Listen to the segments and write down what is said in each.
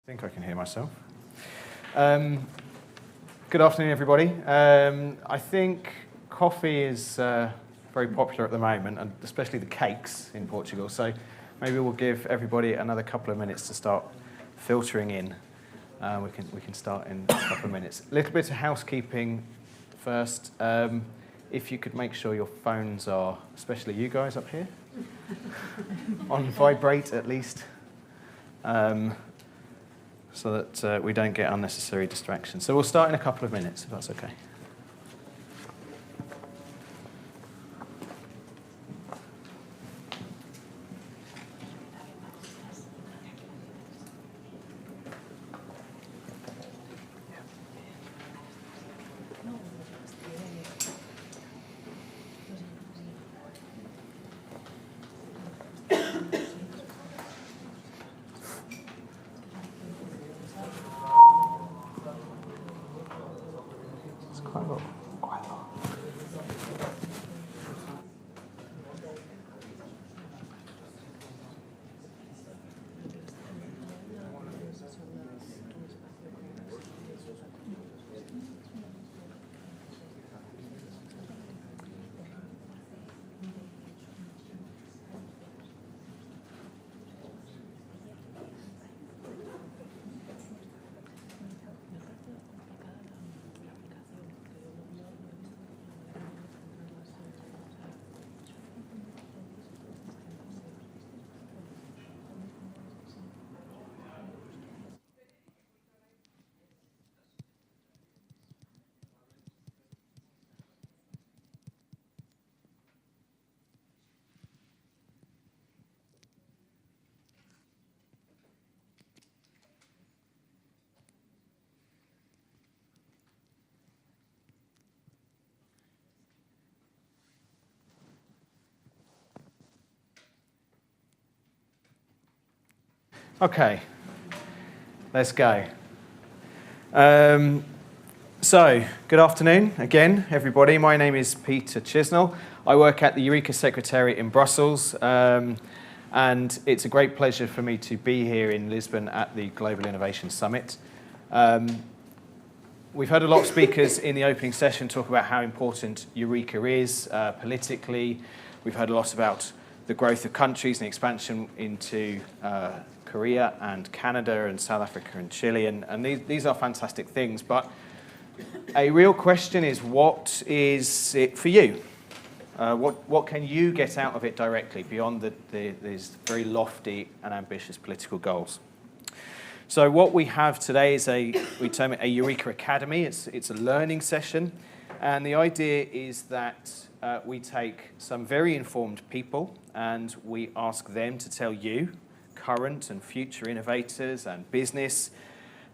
I think I can hear myself. Good afternoon, everybody. I think coffee is very popular at the moment, and especially the cakes in Portugal. So maybe we'll give everybody another couple of minutes to start filtering in. We can start in a couple of minutes. A little bit of housekeeping first. If you could make sure your phones are, especially you guys up here, on vibrate at least. So that we don't get unnecessary distractions. So we'll start in a couple of minutes, if that's okay. Okay, let's go. So, good afternoon again, everybody. My name is Peter Chisnell. I work at the Eureka Secretariat in Brussels, and it's a great pleasure for me to be here in Lisbon at the Global Innovation Summit. We've heard a lot of speakers in the opening session talk about how important Eureka is politically. We've heard a lot about the growth of countries and the expansion into Korea and Canada and South Africa and Chile, and these are fantastic things. But a real question is, what is it for you? What can you get out of it directly beyond these very lofty and ambitious political goals? So what we have today is we term it a Eureka Academy. It's a learning session, and the idea is that we take some very informed people and we ask them to tell you, current and future innovators and business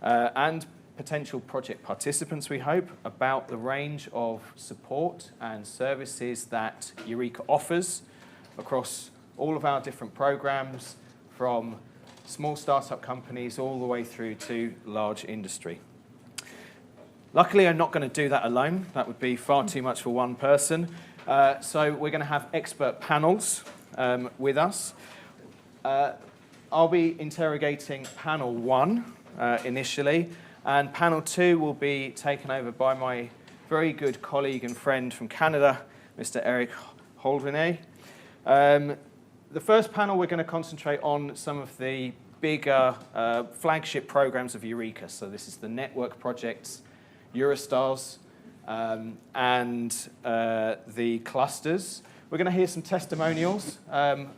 and potential project participants, we hope, about the range of support and services that Eureka offers across all of our different programs, from small startup companies all the way through to large industry. Luckily, I'm not going to do that alone. That would be far too much for one person. So we're going to have expert panels with us. I'll be interrogating panel 1 initially, and panel 2 will be taken over by my very good colleague and friend from Canada, Mr. Eric Holvenet. The first panel, we're going to concentrate on some of the bigger flagship programs of Eureka. So this is the network projects, Eurostars, and the clusters. We're going to hear some testimonials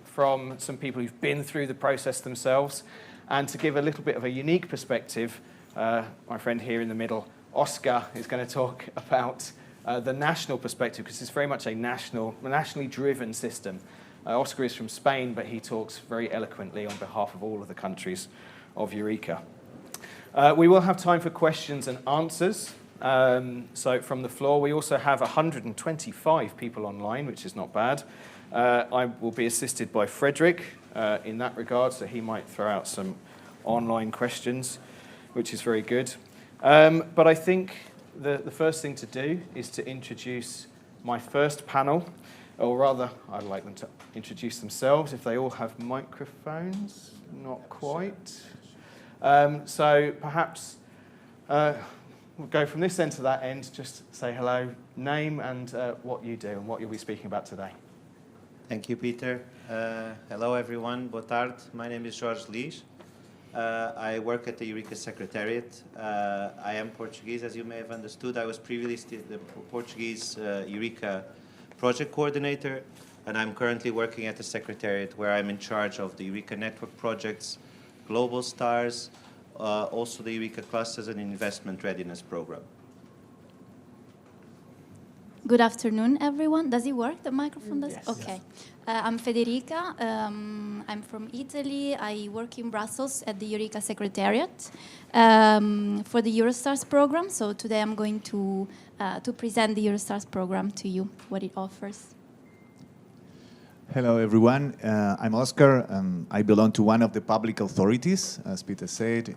from some people who've been through the process themselves. And to give a little bit of a unique perspective, my friend here in the middle, Oscar, is going to talk about the national perspective, because it's very much a nationally driven system. Oscar is from Spain, but he talks very eloquently on behalf of all of the countries of Eureka. We will have time for questions and answers. So from the floor, we also have 125 people online, which is not bad. I will be assisted by Frederick in that regard, so he might throw out some online questions, which is very good. But I think the first thing to do is to introduce my first panel, or rather, I'd like them to introduce themselves if they all have microphones. Not quite. So perhaps we'll go from this end to that end, just say hello, name and what you do and what you'll be speaking about today. Thank you, Peter. Hello, everyone. Boa tarde. My name is Jorge Lis. I work at the Eureka Secretariat. I am Portuguese, as you may have understood. I was previously the Portuguese Eureka project coordinator, and I'm currently working at the Secretariat, where I'm in charge of the Eureka Network projects, Global Stars, also the Eureka Clusters and Investment Readiness Program. Good afternoon, everyone. Does it work? The microphone does? Yes. Okay. I'm Federica. I'm from Italy. I work in Brussels at the Eureka Secretariat for the Eurostars program. So today I'm going to present the Eurostars program to you, what it offers. Hello, everyone. I'm Oscar. I belong to one of the public authorities, as Peter said,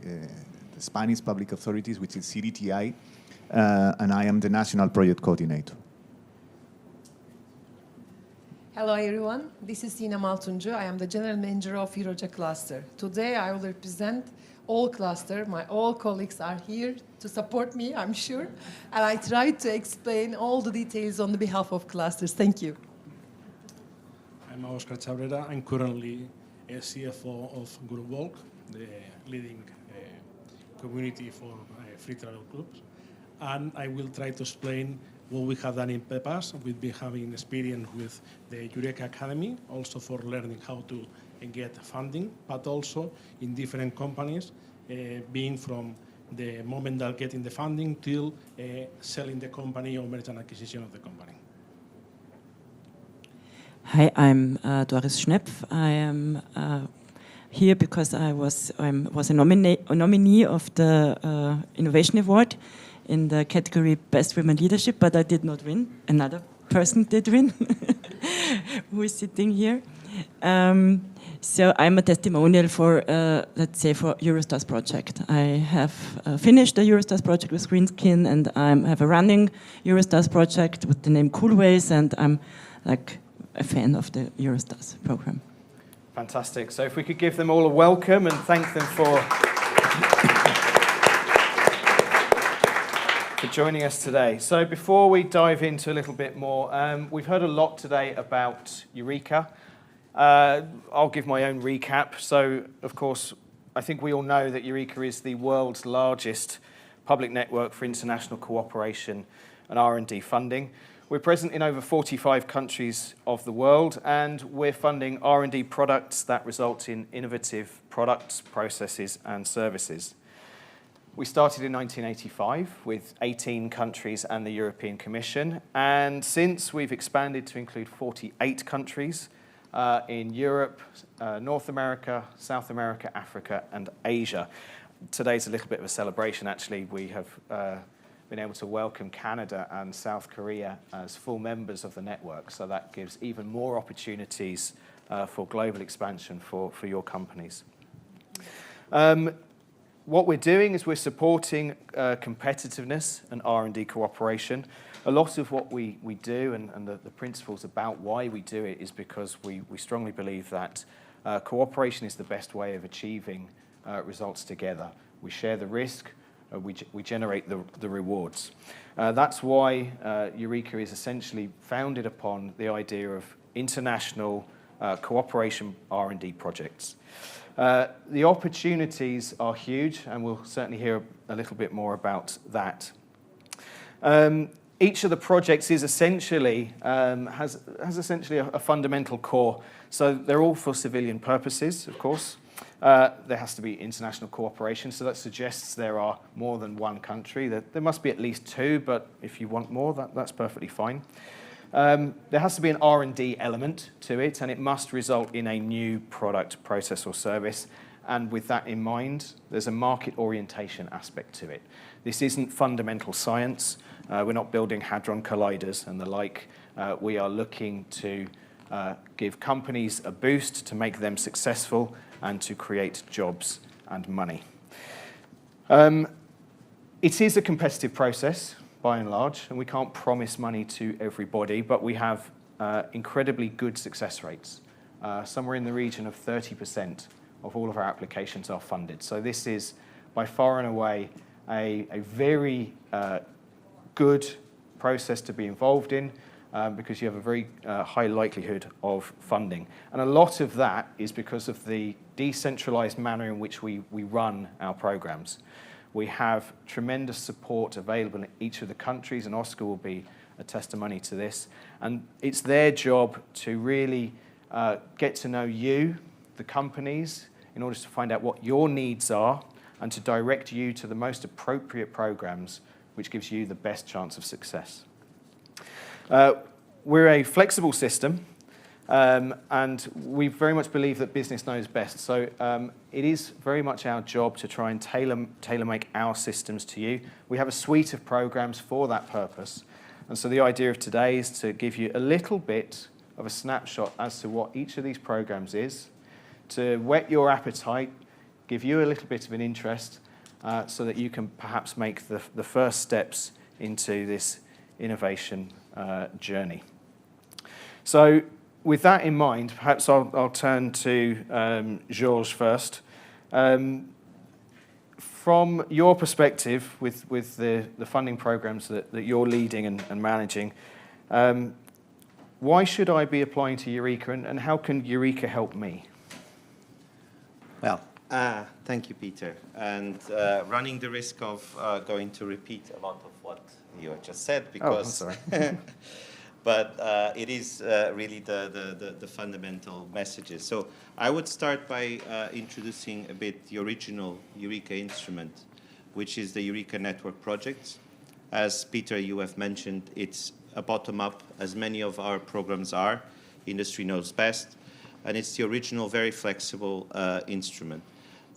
the Spanish public authorities, which is CDTI, and I am the national project coordinator. Hello everyone, this is Sinem Altuncu. I am the General Manager of Eureka Cluster. Today I will represent all cluster. All colleagues are here to support me, I'm sure. And I try to explain all the details on the behalf of clusters. Thank you. I'm Oscar Chabrera. I'm currently a CFO of Group Walk, the leading community for free travel clubs. And I will try to explain what we have done in the past. We've been having experience with the Eureka Academy, also for learning how to get funding, but also in different companies, being from the moment they're getting the funding till selling the company or merger and acquisition of the company. Hi, I'm Doris Schnepf. I am here because I was a nominee of the Innovation Award in the category Best Women Leadership, but I did not win. Another person did win, who is sitting here. So I'm a testimonial for, let's say, for Eurostars project. I have finished the Eurostars project with Greenskin, and I have a running Eurostars project with the name Coolways, and I'm like a fan of the Eurostars program. Fantastic. So if we could give them all a welcome and thank them for joining us today. So before we dive into a little bit more, we've heard a lot today about Eureka. I'll give my own recap. So, of course, I think we all know that Eureka is the world's largest public network for international cooperation and R&D funding. We're present in over 45 countries of the world, and we're funding R&D products that result in innovative products, processes, and services. We started in 1985 with 18 countries and the European Commission, and since we've expanded to include 48 countries in Europe, North America, South America, Africa, and Asia. Today's a little bit of a celebration, actually. We have been able to welcome Canada and South Korea as full members of the network, so that gives even more opportunities for global expansion for your companies. What we're doing is we're supporting competitiveness and R&D cooperation. A lot of what we do and the principles about why we do it is because we strongly believe that cooperation is the best way of achieving results together. We share the risk, we generate the rewards. That's why Eureka is essentially founded upon the idea of international cooperation R&D projects. The opportunities are huge, and we'll certainly hear a little bit more about that. Each of the projects is essentially has essentially a fundamental core. So they're all for civilian purposes, of course. There has to be international cooperation, so that suggests there are more than one country. There must be at least two, but if you want more, that's perfectly fine. There has to be an R&D element to it, and it must result in a new product, process, or service. And with that in mind, there's a market orientation aspect to it. This isn't fundamental science. We're not building hadron colliders and the like. We are looking to give companies a boost to make them successful and to create jobs and money. It is a competitive process, by and large, and we can't promise money to everybody, but we have incredibly good success rates, somewhere in the region of 30% of all of our applications are funded. So this is by far and away a very good process to be involved in because you have a very high likelihood of funding. And a lot of that is because of the decentralized manner in which we run our programs. We have tremendous support available in each of the countries, and Oscar will be a testimony to this. And it's their job to really get to know you, the companies, in order to find out what your needs are and to direct you to the most appropriate programs which gives you the best chance of success. We're a flexible system, and we very much believe that business knows best. So it is very much our job to try and tailor make our systems to you. We have a suite of programs for that purpose. And so the idea of today is to give you a little bit of a snapshot as to what each of these programs is, to whet your appetite, give you a little bit of an interest, so that you can perhaps make the first steps into this innovation journey. So with that in mind, perhaps I'll turn to Georges first. From your perspective, with the funding programs that you're leading and managing, why should I be applying to Eureka, and how can Eureka help me? Well, thank you, Peter. And running the risk of going to repeat a lot of what you had just said, because I'm sorry. but it is really the fundamental messages. So I would start by introducing a bit the original Eureka instrument, which is the Eureka Network project. As Peter, you have mentioned, it's a bottom-up, as many of our programs are. Industry knows best. And it's the original, very flexible instrument.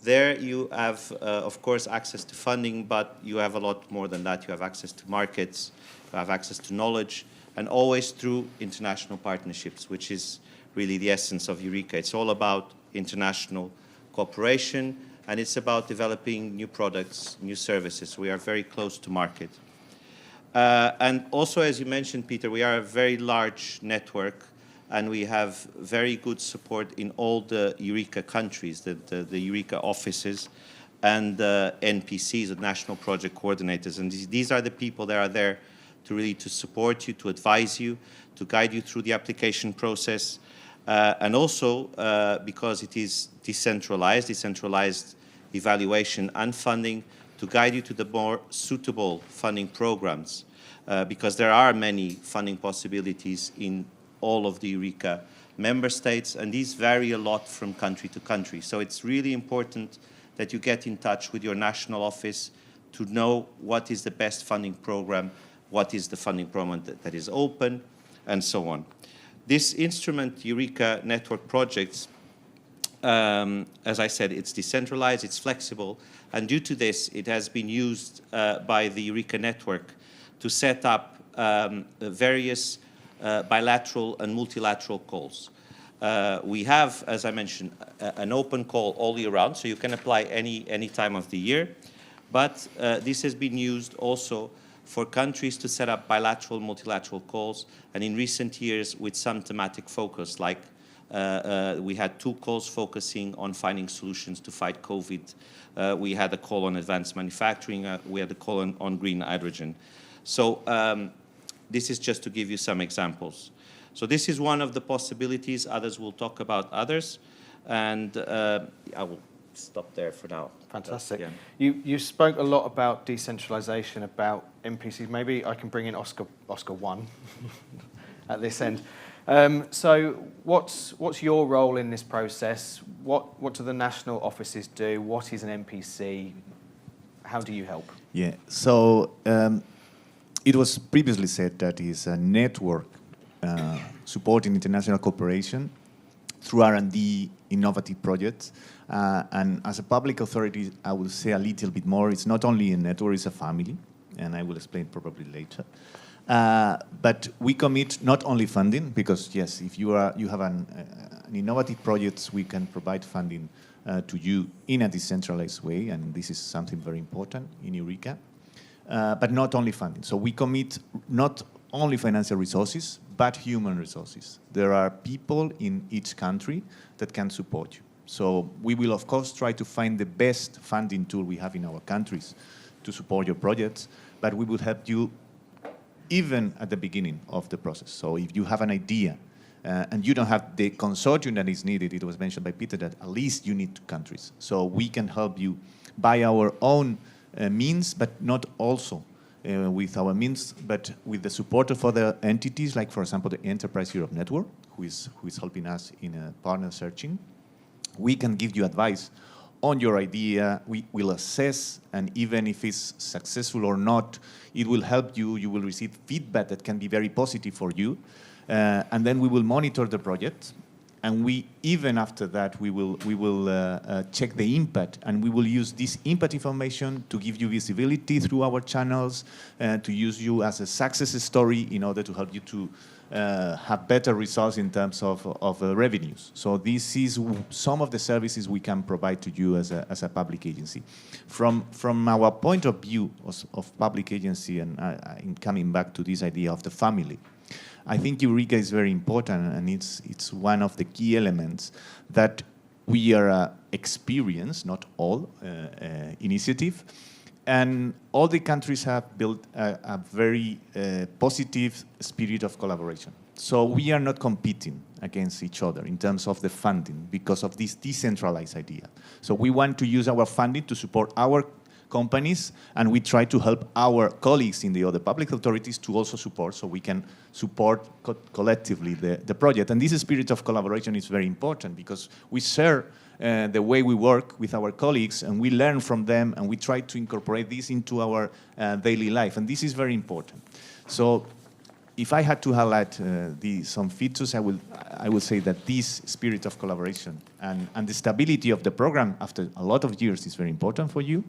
There you have, of course, access to funding, but you have a lot more than that. You have access to markets, you have access to knowledge, and always through international partnerships, which is really the essence of Eureka. It's all about international cooperation, and it's about developing new products, new services. We are very close to market. And also, as you mentioned, Peter, we are a very large network, and we have very good support in all the Eureka countries, the Eureka offices, and the NPCs, the National Project Coordinators. And these are the people that are there to support you, to advise you, to guide you through the application process. And also, because it is decentralized evaluation and funding, to guide you to the more suitable funding programs. Because there are many funding possibilities in all of the Eureka member states, and these vary a lot from country to country. So it's really important that you get in touch with your national office to know what is the best funding program, what is the funding program that is open, and so on. This instrument, Eureka Network Projects, as I said, it's decentralized, it's flexible, and due to this, it has been used by the Eureka Network to set up various bilateral and multilateral calls. We have, as I mentioned, an open call all year round, so you can apply any time of the year. But this has been used also for countries to set up bilateral, multilateral calls, and in recent years with some thematic focus, like we had 2 calls focusing on finding solutions to fight COVID. We had a call on advanced manufacturing. We had a call on green hydrogen. So this is just to give you some examples. So this is one of the possibilities. Others will talk about others. And I will stop there for now. Fantastic. Yeah. You spoke a lot about decentralization, about NPCs. Maybe I can bring in Oscar 1 at this end. So what's your role in this process? What do the national offices do? What is an NPC? How do you help? Yeah, so it was previously said that is a network supporting international cooperation through R&D, innovative projects. And as a public authority, I will say a little bit more. It's not only a network, it's a family, and I will explain probably later. But we commit not only funding, because yes, if you have an innovative project, we can provide funding to you in a decentralized way, and this is something very important in Eureka. But not only funding. So we commit not only financial resources, but human resources. There are people in each country that can support you. So we will, of course, try to find the best funding tool we have in our countries to support your projects, but we will help you even at the beginning of the process. So if you have an idea and you don't have the consortium that is needed, it was mentioned by Peter that at least you need 2 countries. So we can help you by our own means, but not also with our means, but with the support of other entities, like, for example, the Enterprise Europe Network, who is helping us in partner searching. We can give you advice on your idea. We will assess, and even if it's successful or not, it will help you. You will receive feedback that can be very positive for you. And then we will monitor the project. And even after that, we will check the impact, and we will use this impact information to give you visibility through our channels, to use you as a success story in order to help you to have better results in terms of revenues. So this is some of the services we can provide to you as a public agency. From our point of view of public agency, and I'm coming back to this idea of the family, I think Eureka is very important, and it's one of the key elements that we are experienced, not all, initiative. And all the countries have built a very positive spirit of collaboration. So we are not competing against each other in terms of the funding because of this decentralized idea. So we want to use our funding to support our companies, and we try to help our colleagues in the other public authorities to also support, so we can support collectively the project. And this spirit of collaboration is very important because we share the way we work with our colleagues, and we learn from them, and we try to incorporate this into our daily life, and this is very important. So if I had to highlight some features, I will say that this spirit of collaboration and the stability of the program after a lot of years is very important for you,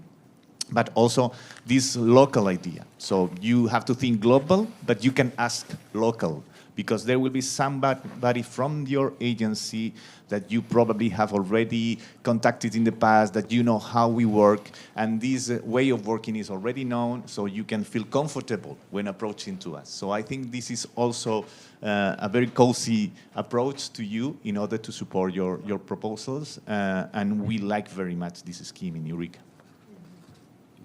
but also this local idea. So you have to think global, but you can ask local, because there will be somebody from your agency that you probably have already contacted in the past, that you know how we work, and this way of working is already known, so you can feel comfortable when approaching to us. So I think this is also a very cozy approach to you in order to support your proposals, and we like very much this scheme in Eureka.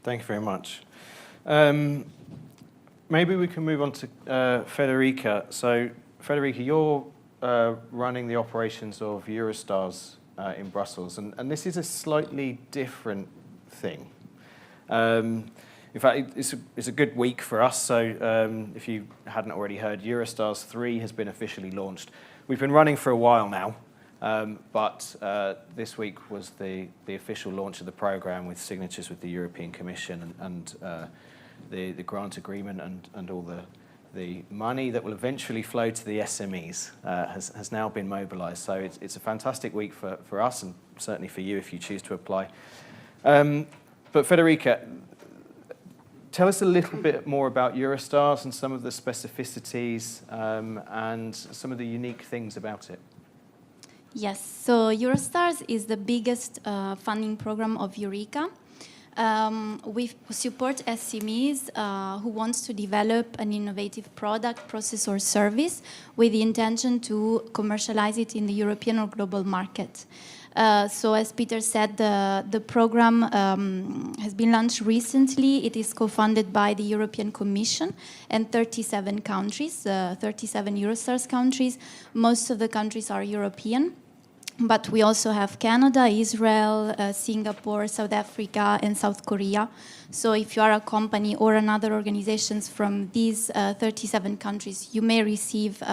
Thank you very much. Maybe we can move on to Federica. So, Federica, you're running the operations of Eurostars in Brussels, and this is a slightly different thing. In fact, it's a good week for us. So, if you hadn't already heard, Eurostars 3 has been officially launched. We've been running for a while now. But this week was the official launch of the program, with signatures with the European Commission and the grant agreement and all the money that will eventually flow to the SMEs has now been mobilized. So it's a fantastic week for us, and certainly for you if you choose to apply. But Federica, tell us a little bit more about Eurostars and some of the specificities and some of the unique things about it. Yes, so Eurostars is the biggest funding program of Eureka. We support SMEs who want to develop an innovative product, process, or service with the intention to commercialize it in the European or global market. So as Peter said, the program has been launched recently. It is co-funded by the European Commission and 37 countries, 37 Eurostars countries. Most of the countries are European. But we also have Canada, Israel, Singapore, South Africa, and South Korea. So if you are a company or another organizations from these 37 countries, you may receive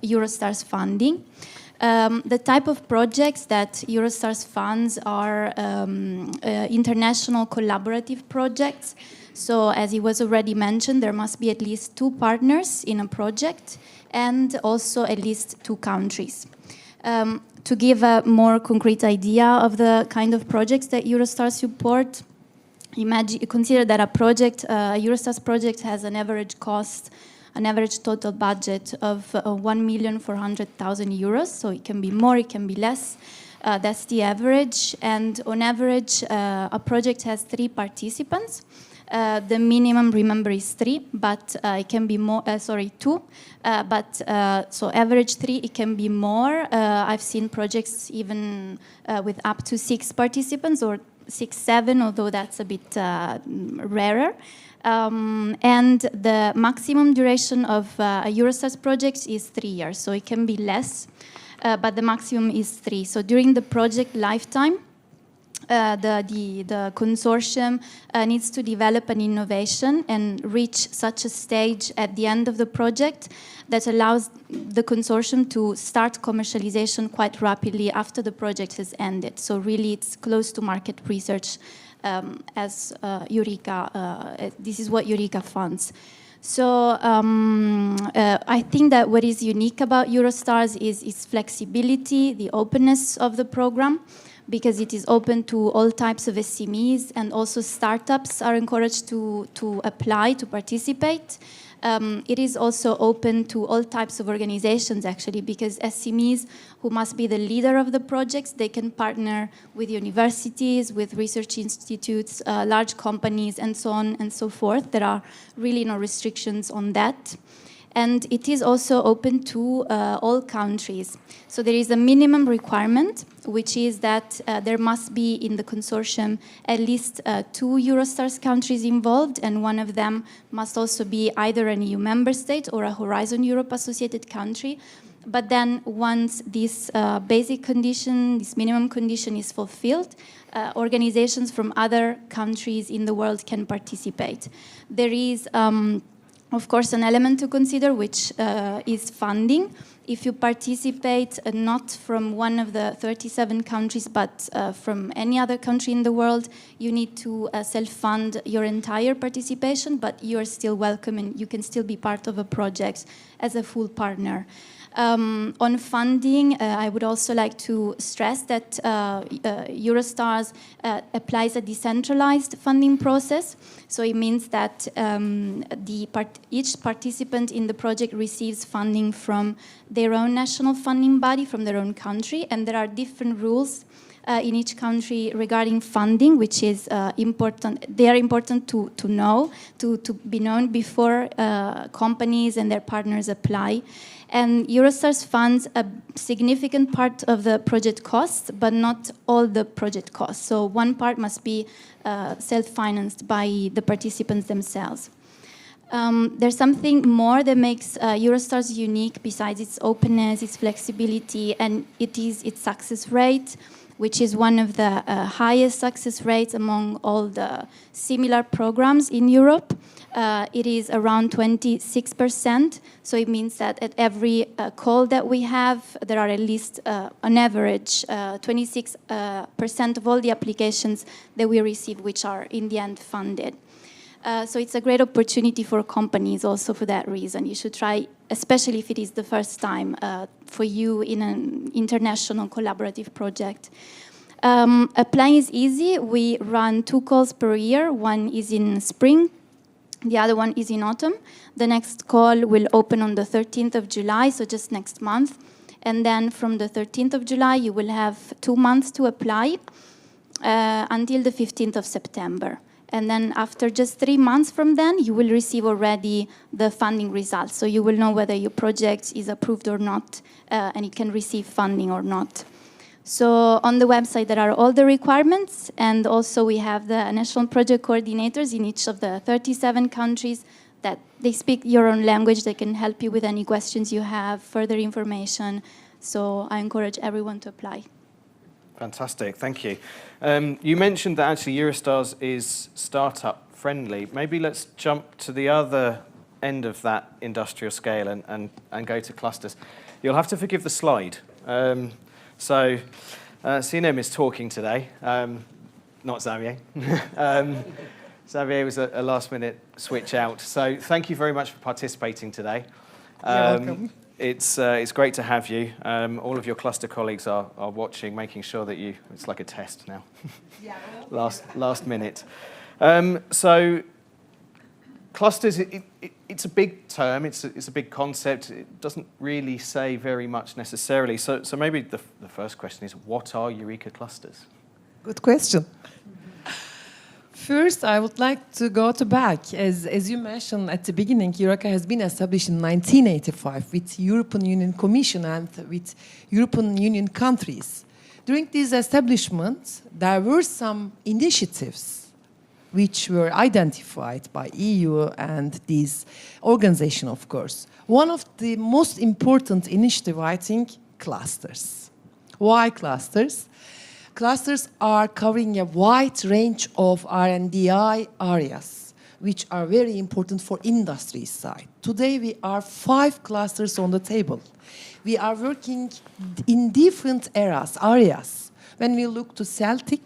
Eurostars funding. The type of projects that Eurostars funds are international collaborative projects. So as it was already mentioned, there must be at least 2 partners in a project, and also at least 2 countries. To give a more concrete idea of the kind of projects that Eurostars support, consider that a Eurostars project has an average cost, an average total budget of 1,400,000 euros. So it can be more, it can be less. That's the average. And on average, a project has 3 participants. The minimum, remember, is 3, but it can be more. 2, but so average 3. It can be more. I've seen projects even with up to 6 participants or 6, 7, although that's a bit rarer. And the maximum duration of a Eurostars project is 3 years, so it can be less, but the maximum is 3. So during the project lifetime, the consortium needs to develop an innovation and reach such a stage at the end of the project that allows the consortium to start commercialization quite rapidly after the project has ended. So really it's close to market research as Eureka, this is what Eureka funds. So I think that what is unique about Eurostars is its flexibility, the openness of the program, because it is open to all types of SMEs, and also startups are encouraged to apply, to participate. It is also open to all types of organizations, actually, because SMEs, who must be the leader of the projects, they can partner with universities, with research institutes, large companies, and so on and so forth. There are really no restrictions on that. And it is also open to all countries. So there is a minimum requirement, which is that there must be in the consortium at least 2 Eurostars countries involved, and one of them must also be either an EU member state or a Horizon Europe associated country. But then once this basic condition, this minimum condition is fulfilled, organizations from other countries in the world can participate. There is of course, an element to consider, which is funding. If you participate not from one of the 37 countries, but from any other country in the world, you need to self-fund your entire participation, but you are still welcome and you can still be part of a project as a full partner. On funding, I would also like to stress that Eurostars applies a decentralized funding process. So it means that each participant in the project receives funding from their own national funding body, from their own country, and there are different rules in each country regarding funding, which is important. They are important to know, to be known before companies and their partners apply. And Eurostars funds a significant part of the project costs, but not all the project costs. So one part must be self-financed by the participants themselves. There's something more that makes Eurostars unique besides its openness, its flexibility, and it is its success rate, which is one of the highest success rates among all the similar programs in Europe. It is around 26%, so it means that at every call that we have, there are at least, on average, 26% of all the applications that we receive, which are in the end funded. So it's a great opportunity for companies also for that reason. You should try, especially if it is the first time for you in an international collaborative project. Applying is easy. We run 2 calls per year. One is in spring. The other one is in autumn. The next call will open on the 13th of July, so just next month. And then from the 13th of July, you will have 2 months to apply until the 15th of September. And then after just 3 months from then, you will receive already the funding results. So you will know whether your project is approved or not, and you can receive funding or not. So on the website, there are all the requirements, and also we have the national project coordinators in each of the 37 countries that they speak your own language. They can help you with any questions you have, further information. So I encourage everyone to apply. Fantastic, thank you. You mentioned that actually Eurostars is startup friendly. Maybe let's jump to the other end of that industrial scale and go to clusters. You'll have to forgive the slide. So Sinem is talking today, not Xavier. Xavier was a last-minute switch out. So thank you very much for participating today. You're welcome. It's great to have you. All of your cluster colleagues are watching, making sure that you. It's like a test now. Yeah. last minute. So clusters. It's a big term. It's a big concept. It doesn't really say very much necessarily. So maybe the first question is, what are Eureka clusters? Good question. First, I would like to go to back. As you mentioned at the beginning, Eureka has been established in 1985 with European Union Commission and with European Union countries. During these establishments, there were some initiatives which were identified by EU and this organization, of course. One of the most important initiatives, I think, clusters. Why clusters? Clusters are covering a wide range of R&D areas, which are very important for industry side. Today, we are 5 clusters on the table. We are working in different areas. When we look to Celtic,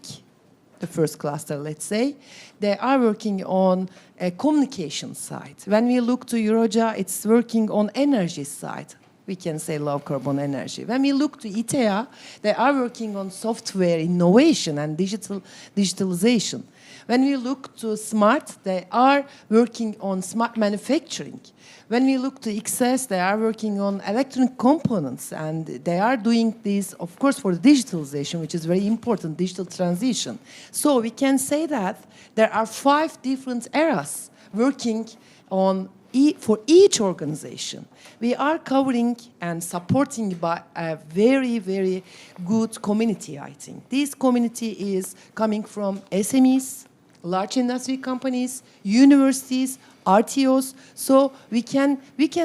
the first cluster, let's say, they are working on a communication side. When we look to Euroja, it's working on energy side. We can say low carbon energy. When we look to ITEA, they are working on software innovation and digitalization. When we look to SMART, they are working on smart manufacturing. When we look to XS, they are working on electronic components, and they are doing this, of course, for the digitalization, which is very important, digital transition. So we can say that there are 5 different areas working on for each organization. We are covering and supporting by a very, very good community, I think. This community is coming from SMEs, large industry companies, universities, RTOs. So we can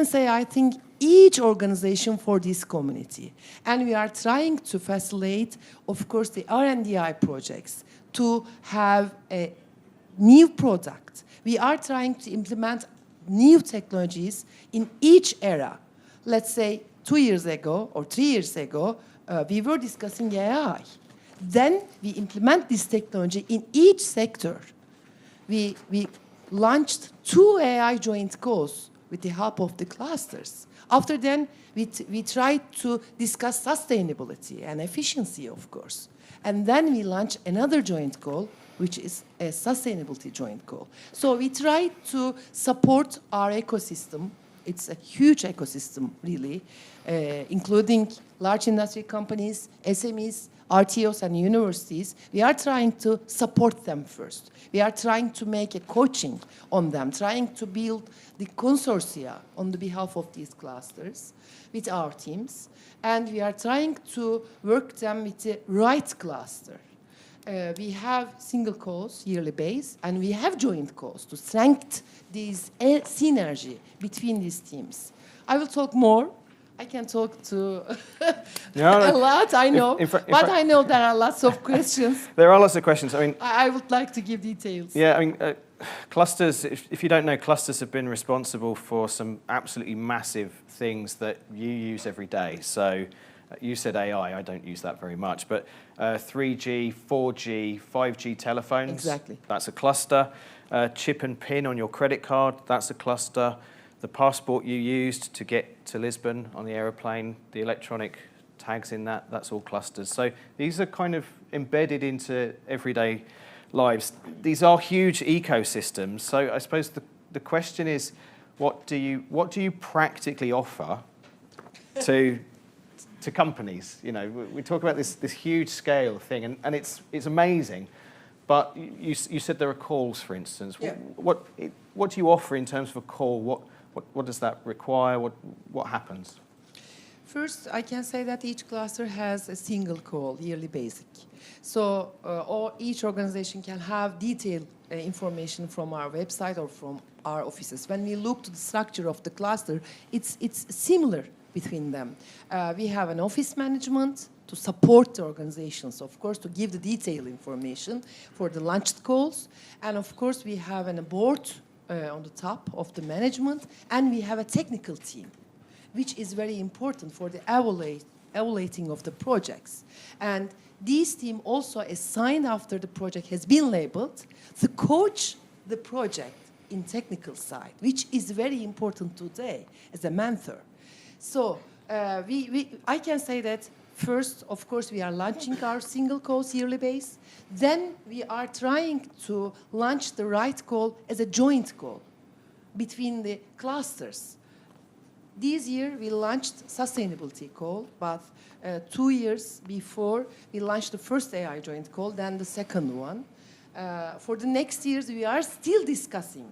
say, I think, each organization for this community. And we are trying to facilitate, of course, the R&D projects to have a new product. We are trying to implement new technologies in each era. Let's say 2 years ago or 3 years ago, we were discussing AI. Then we implement this technology in each sector. We launched 2 AI joint calls with the help of the clusters. After then, we tried to discuss sustainability and efficiency, of course. And then we launched another joint call, which is a sustainability joint call. So we try to support our ecosystem. It's a huge ecosystem, really, including large industry companies, SMEs, RTOs, and universities. We are trying to support them first. We are trying to make a coaching on them, trying to build the consortia on the behalf of these clusters with our teams. And we are trying to work them with the right cluster. We have single calls, yearly base, and we have joint calls to strengthen this synergy between these teams. I will talk more. I can talk to a lot, I know. But I know there are lots of questions. There are lots of questions. I mean, I would like to give details. Yeah, I mean, clusters, if you don't know, clusters have been responsible for some absolutely massive things that you use every day. So you said AI, I don't use that very much, but 3G, 4G, 5G telephones. Exactly. That's a cluster. Chip and pin on your credit card, that's a cluster. The passport you used to get to Lisbon on the aeroplane, the electronic tags in that, that's all clusters. So these are kind of embedded into everyday lives. These are huge ecosystems. So I suppose the question is, what do you practically offer to companies? You know, we talk about this huge scale thing, and it's amazing. But you said there are calls, for instance. Yeah. What do you offer in terms of a call? What does that require? What happens? First, I can say that each cluster has a single call, yearly basic. So each organization can have detailed information from our website or from our offices. When we look to the structure of the cluster, it's similar between them. We have an office management to support the organizations, of course, to give the detailed information for the launched calls. And of course, we have a board on the top of the management, and we have a technical team, which is very important for the evaluating of the projects. And this team also assigned after the project has been labeled to coach the project in technical side, which is very important today as a mentor. So I can say that first, of course, we are launching our single calls yearly base. Then we are trying to launch the right call as a joint call between the clusters. This year, we launched sustainability call, but 2 years before, we launched the first AI joint call, then the second one. For the next years, we are still discussing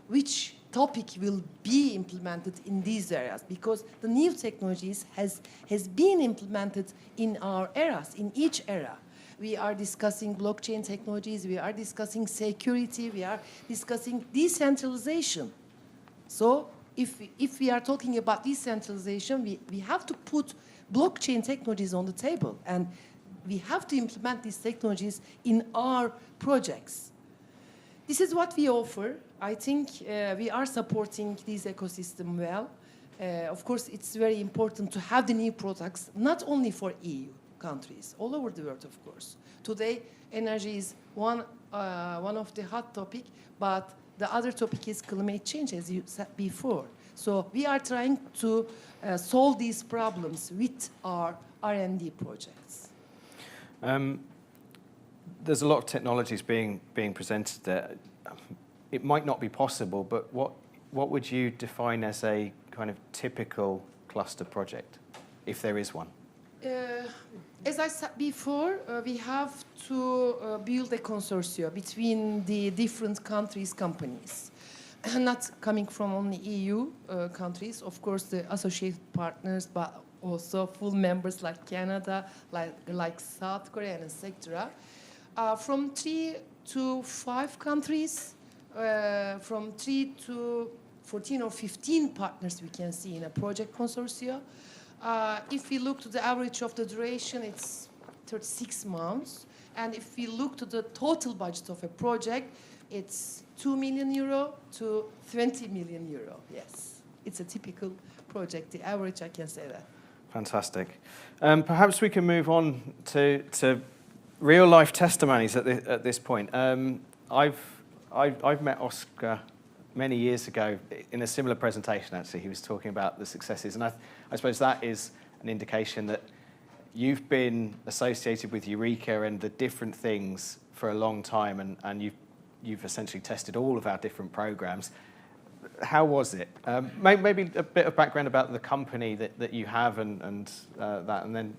which topic will be implemented in these areas, because the new technologies has been implemented in our eras, in each era. We are discussing blockchain technologies, we are discussing security, we are discussing decentralization. So if we are talking about decentralization, we have to put blockchain technologies on the table, and we have to implement these technologies in our projects. This is what we offer. I think we are supporting this ecosystem well. Of course, it's very important to have the new products, not only for EU countries, all over the world, of course. Today, energy is one of the hot topic, but the other topic is climate change, as you said before. So we are trying to solve these problems with our R&D projects. There's a lot of technologies being presented there. It might not be possible, but what would you define as a kind of typical cluster project, if there is one? As I said before, we have to build a consortium between the different countries' companies, not coming from only EU countries, of course, the associated partners, but also full members like Canada, like South Korea, and etc. From 3 to 5 countries, from 3 to 14 or 15 partners we can see in a project consortium. If we look to the average of the duration, it's 36 months. And if we look to the total budget of a project, it's 2 million euro to 20 million euro. Yes, it's a typical project. The average, I can say that. Fantastic. Perhaps we can move on to real-life testimonies at this point. I've met Oscar many years ago in a similar presentation, actually. He was talking about the successes, and I suppose that is an indication that you've been associated with Eureka and the different things for a long time, and you've essentially tested all of our different programs. How was it? Maybe a bit of background about the company that you have and then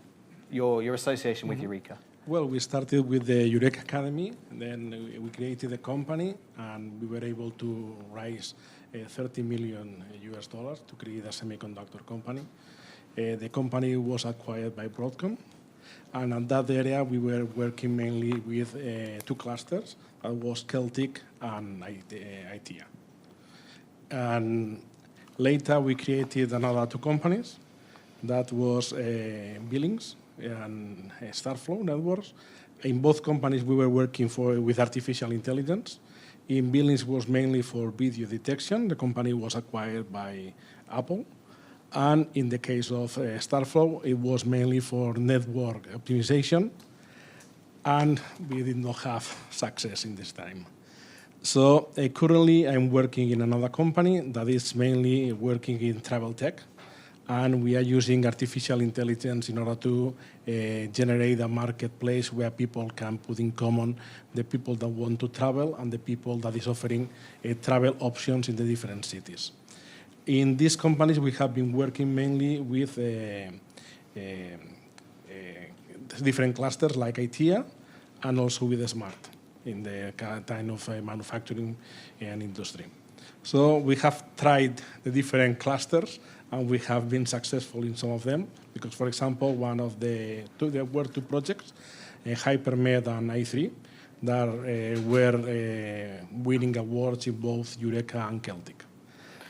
your association with Eureka. Well, we started with the Eureka Academy, and then we created a company, and we were able to raise $30 million to create a semiconductor company. The company was acquired by Broadcom, and in that area we were working mainly with 2 clusters. That was Celtic and ITEA. And later we created another 2 companies. That was Billings and Starflow Networks. In both companies, we were working with artificial intelligence. In Billings was mainly for video detection. The company was acquired by Apple. And in the case of Starflow, it was mainly for network optimization. And we did not have success in this time. So currently, I'm working in another company that is mainly working in travel tech. And we are using artificial intelligence in order to generate a marketplace where people can put in common the people that want to travel and the people that is offering travel options in the different cities. In these companies, we have been working mainly with different clusters like ITEA and also with Smart in the kind of manufacturing and industry. So we have tried the different clusters, and we have been successful in some of them, because, for example, there were 2 projects, HyperMed and i3, that were winning awards in both Eureka and Celtic.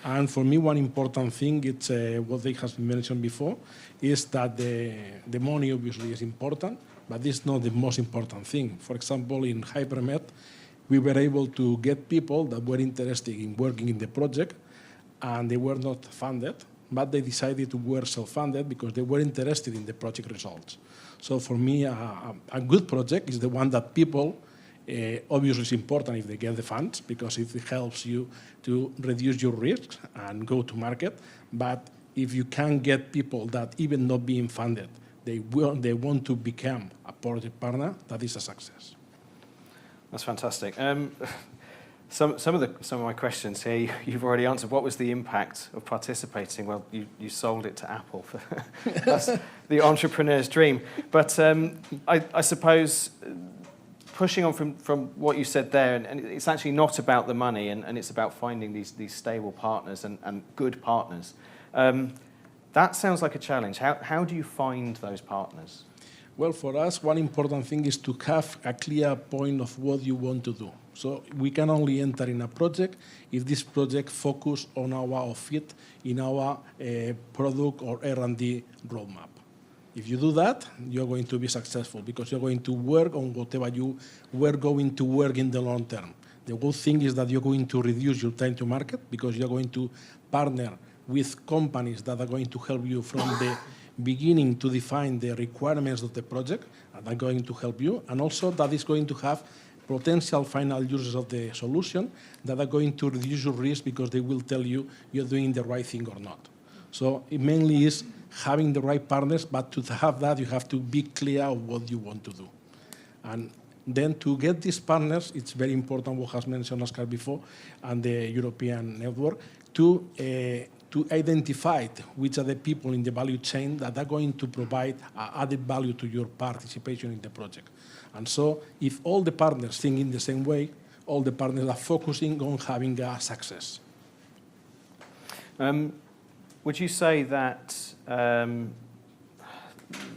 And for me, one important thing, it's what they have mentioned before, is that the money obviously is important, but it's not the most important thing. For example, in HyperMed, we were able to get people that were interested in working in the project, and they were not funded, but they decided to work self-funded because they were interested in the project results. So for me, a good project is the one that people, obviously it's important if they get the funds, because it helps you to reduce your risk and go to market. But if you can get people that even not being funded, they want to become a project partner, that is a success. That's fantastic. Some of my questions here you've already answered. What was the impact of participating? Well, you sold it to Apple. That's the entrepreneur's dream. But I suppose pushing on from what you said there, and it's actually not about the money, and it's about finding these stable partners and good partners. That sounds like a challenge. How do you find those partners? Well, for us, one important thing is to have a clear point of what you want to do. So we can only enter in a project if this project focuses on or fit in our product or R&D roadmap. If you do that, you're going to be successful because you're going to work on whatever you were going to work in the long term. The good thing is that you're going to reduce your time to market because you're going to partner with companies that are going to help you from the beginning to define the requirements of the project, and are going to help you, and also that is going to have potential final users of the solution that are going to reduce your risk because they will tell you you're doing the right thing or not. So it mainly is having the right partners, but to have that, you have to be clear of what you want to do. And then to get these partners, it's very important what has mentioned Oscar before, and the European network, to identify which are the people in the value chain that are going to provide added value to your participation in the project. And so if all the partners think in the same way, all the partners are focusing on having a success. Would you say that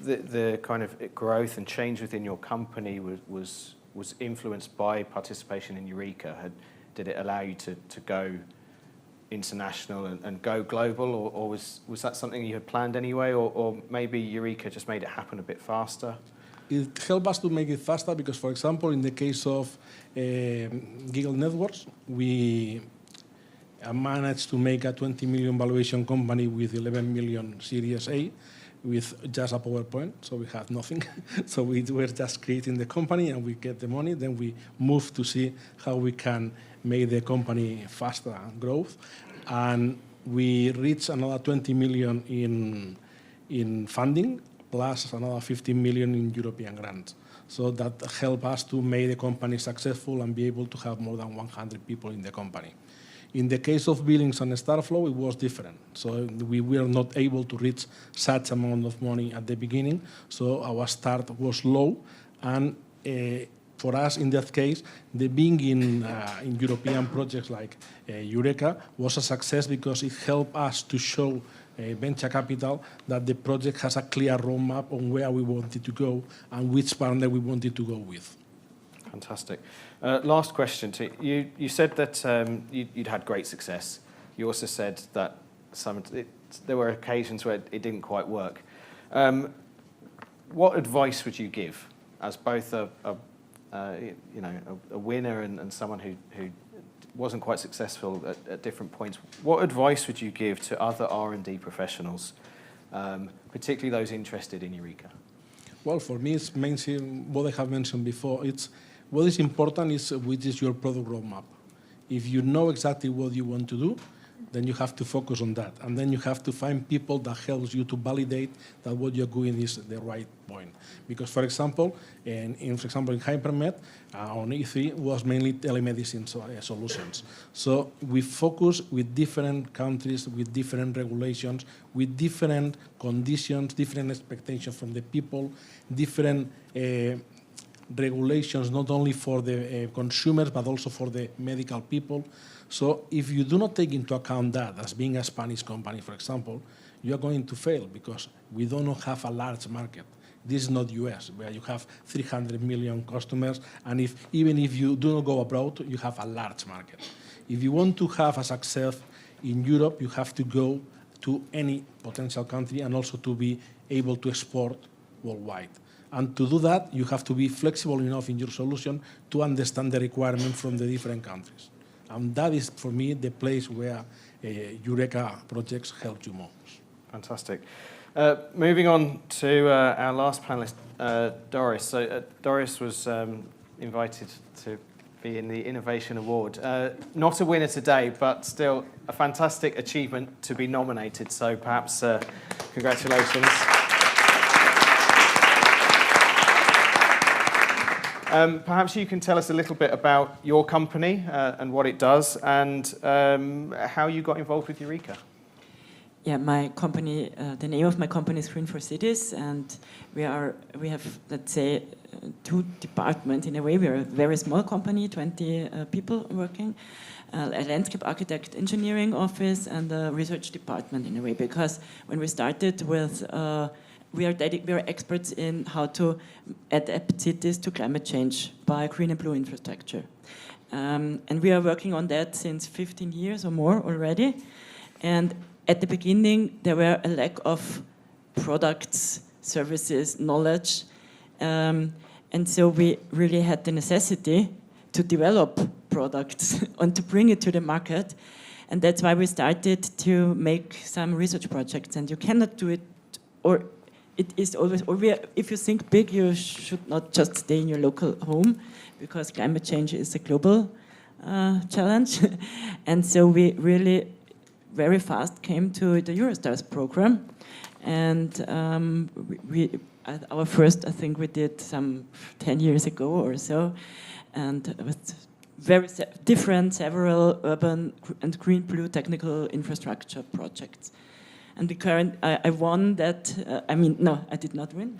the kind of growth and change within your company was influenced by participation in Eureka? Did it allow you to go international and go global, or was that something you had planned anyway, or maybe Eureka just made it happen a bit faster? It helped us to make it faster because, for example, in the case of Giggle Networks, we managed to make a 20 million valuation company with 11 million Series A with just a PowerPoint, so we had nothing. So we were just creating the company and we get the money. Then we moved to see how we can make the company faster and growth. And we reached another 20 million in funding, plus another 15 million in European grants. So that helped us to make the company successful and be able to have more than 100 people in the company. In the case of billings and Starflow, it was different. So we were not able to reach such amount of money at the beginning, so our start was low. And for us, in that case, the being in European projects like Eureka was a success because it helped us to show venture capital that the project has a clear roadmap on where we wanted to go and which partner we wanted to go with. Fantastic. Last question to you. You said that you'd had great success. You also said that there were occasions where it didn't quite work. What advice would you give as both a winner and someone who wasn't quite successful at different points? What advice would you give to other R&D professionals, particularly those interested in Eureka? Well, for me, it's mainly what I have mentioned before. What is important is which is your product roadmap. If you know exactly what you want to do, then you have to focus on that. And then you have to find people that helps you to validate that what you're doing is the right point. Because, for example, in Hypermed, on E3 was mainly telemedicine solutions. So we focus with different countries, with different regulations, with different conditions, different expectations from the people, different regulations not only for the consumers but also for the medical people. So if you do not take into account that as being a Spanish company, for example, you are going to fail because we do not have a large market. This is not US, where you have 300 million customers, and even if you do not go abroad, you have a large market. If you want to have a success in Europe, you have to go to any potential country and also to be able to export worldwide. And to do that, you have to be flexible enough in your solution to understand the requirement from the different countries. And that is, for me, the place where Eureka projects help you most. Fantastic. Moving on to our last panelist, Doris. So Doris was invited to be in the Innovation Award. Not a winner today, but still a fantastic achievement to be nominated. So perhaps congratulations. Perhaps you can tell us a little bit about your company and what it does and how you got involved with Eureka. Yeah, my company, the name of my company is Green for Cities, and we have, let's say, two departments in a way. We're a very small company, 20 people working, a landscape architect engineering office and a research department in a way, because when we started with we are experts in how to adapt cities to climate change by green and blue infrastructure. And we are working on that since 15 years or more already. And at the beginning, there were a lack of products, services, knowledge. And so we really had the necessity to develop products and to bring it to the market. And that's why we started to make some research projects. And you cannot do it, or it is always, or if you think big, you should not just stay in your local home, because climate change is a global challenge. And so we really very fast came to the Eurostars program. And our first, I think we did some 10 years ago or so, and with very different, several urban and green-blue technical infrastructure projects. And I won that, no, I did not win,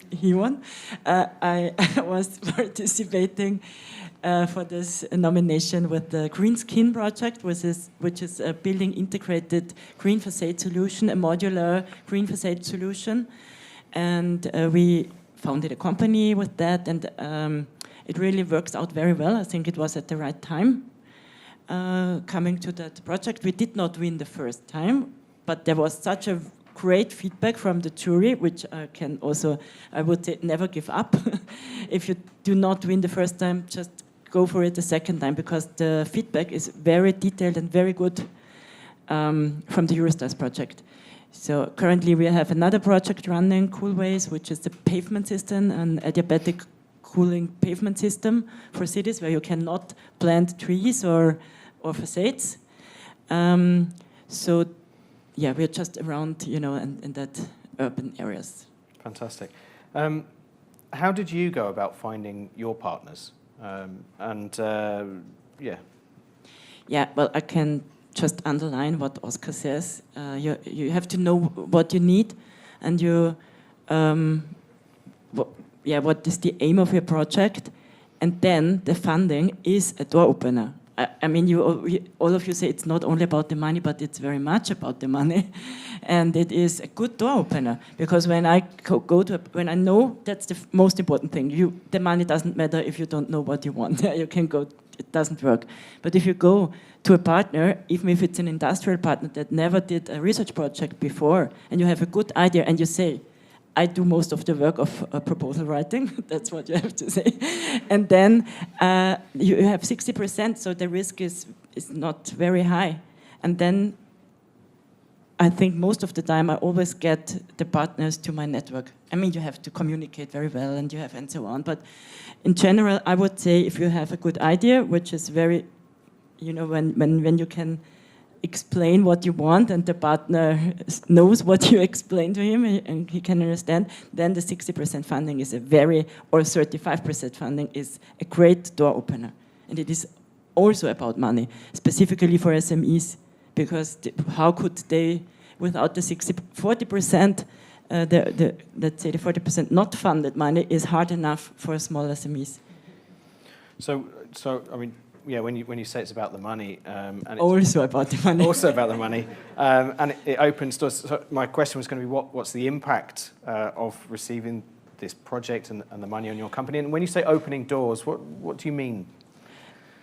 he won. I was participating for this nomination with the Green Skin project, which is a building integrated green facade solution, a modular green facade solution. And we founded a company with that, and it really works out very well. I think it was at the right time coming to that project. We did not win the first time, but there was such a great feedback from the jury, which I would say, never give up. If you do not win the first time, just go for it the second time, because the feedback is very detailed and very good from the Eurostars project. So currently we have another project running, Coolways, which is the pavement system, an adiabatic cooling pavement system for cities where you cannot plant trees or facades. So yeah, we're just around, in that urban areas. Fantastic. How did you go about finding your partners? Yeah, well, I can just underline what Oscar says. You have to know what you need, and what is the aim of your project, and then the funding is a door opener. All of you say it's not only about the money, but it's very much about the money, and it is a good door opener, because when I when I know, that's the most important thing. The money doesn't matter if you don't know what you want. You can go, it doesn't work. But if you go to a partner, even if it's an industrial partner that never did a research project before, and you have a good idea, and you say, I do most of the work of proposal writing, that's what you have to say. And then you have 60%, so the risk is not very high. And then I think most of the time I always get the partners to my network. You have to communicate very well, and so on. But in general, I would say if you have a good idea, which is very, when you can explain what you want and the partner knows what you explain to him and he can understand, then the 60% funding is or 35% funding is a great door opener. And it is also about money, specifically for SMEs, because how could they, without the 40%, let's say the 40% not funded money is hard enough for small SMEs. So when you say it's about the money, and it's also about the money, and it opens doors. So my question was going to be, what's the impact of receiving this project and the money on your company? And when you say opening doors, what do you mean?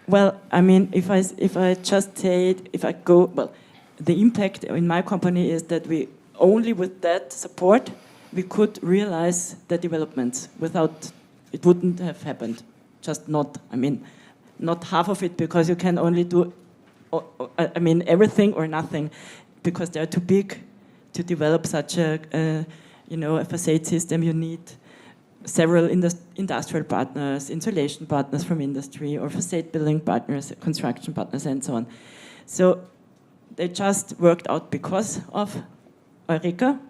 Well, if I just say it, the impact in my company is that we only with that support we could realize the developments. Without it wouldn't have happened. Just not. Not half of it, because you can only do, everything or nothing, because they're too big to develop such a facade system. You need several industrial partners, insulation partners from industry, or facade building partners, construction partners, and so on. So they just worked out because of Eureka,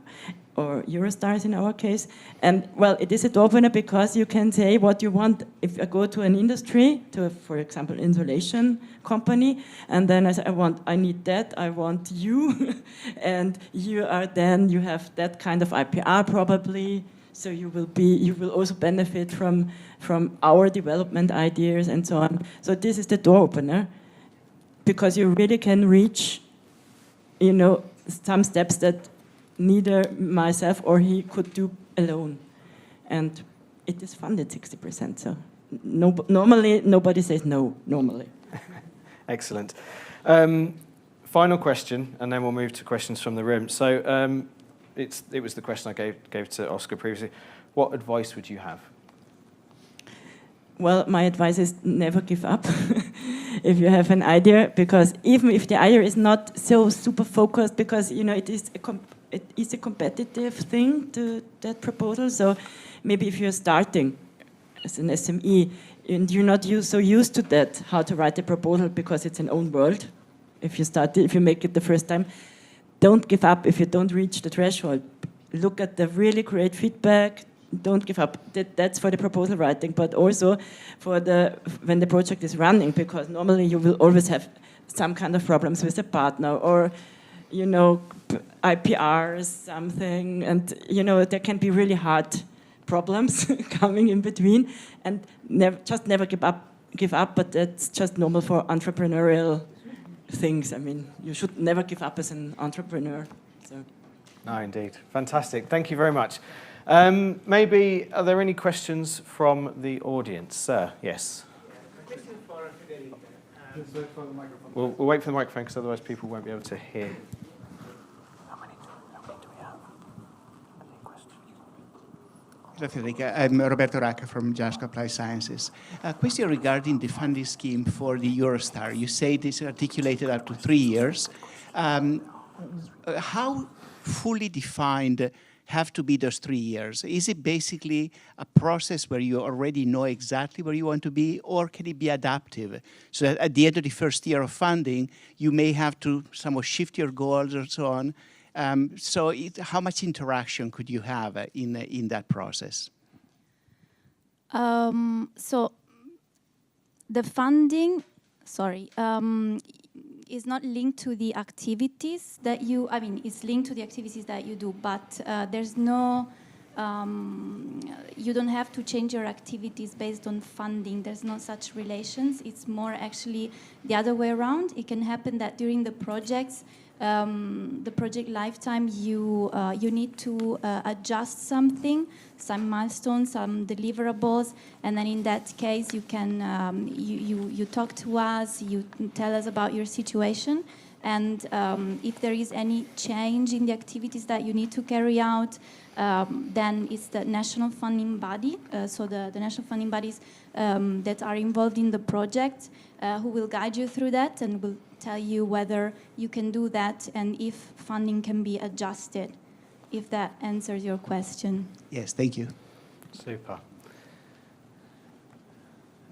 or Eurostars in our case. And well, it is a door opener because you can say what you want. If I go to an industry, for example, insulation company, and then I say, I need that, I want you, and you have that kind of IPR probably, So you will also benefit from our development ideas and so on. So this is the door opener, because you really can reach, some steps that neither myself or he could do alone. And it is funded 60%, so normally nobody says no, normally. Excellent. Final question, and then we'll move to questions from the room. So it was the question I gave to Oscar previously. What advice would you have? Well, my advice is never give up if you have an idea, because even if the idea is not so super focused, because it is a competitive thing, to that proposal. So maybe if you're starting as an SME and you're not so used to that, how to write a proposal because it's an own world. If you make it the first time, don't give up if you don't reach the threshold. Look at the really great feedback. Don't give up. That's for the proposal writing, but also for when the project is running, because normally you will always have some kind of problems with a partner, or IPRs, something, and there can be really hard problems coming in between, and never give up. But that's just normal for entrepreneurial things. I mean, you should never give up as an entrepreneur. So. No, indeed. Fantastic. Thank you very much. Maybe, are there any questions from the audience? Sir, yes. Question for Federica. We'll wait for the microphone, because otherwise people won't be able to hear. How many do we have? Any questions? Hello, Federica. I'm Roberto Racca from JASC Applied Sciences. A question regarding the funding scheme for the Eurostar. You say this is articulated up to 3 years. How fully defined have to be those 3 years? Is it basically a process where you already know exactly where you want to be, or can it be adaptive? So that at the end of the first year of funding, you may have to somewhat shift your goals or so on. How much interaction could you have in that process? So the funding, is not linked to the activities that it's linked to the activities that you do, but there's no, you don't have to change your activities based on funding. There's no such relations. It's more actually the other way around. It can happen that during the project lifetime, you need to adjust something, some milestones, some deliverables, and then in that case, you can you talk to us, you tell us about your situation, and if there is any change in the activities that you need to carry out, then it's the national funding body, so the national funding bodies that are involved in the project who will guide you through that and will tell you whether you can do that and if funding can be adjusted, if that answers your question. Yes, thank you. Super.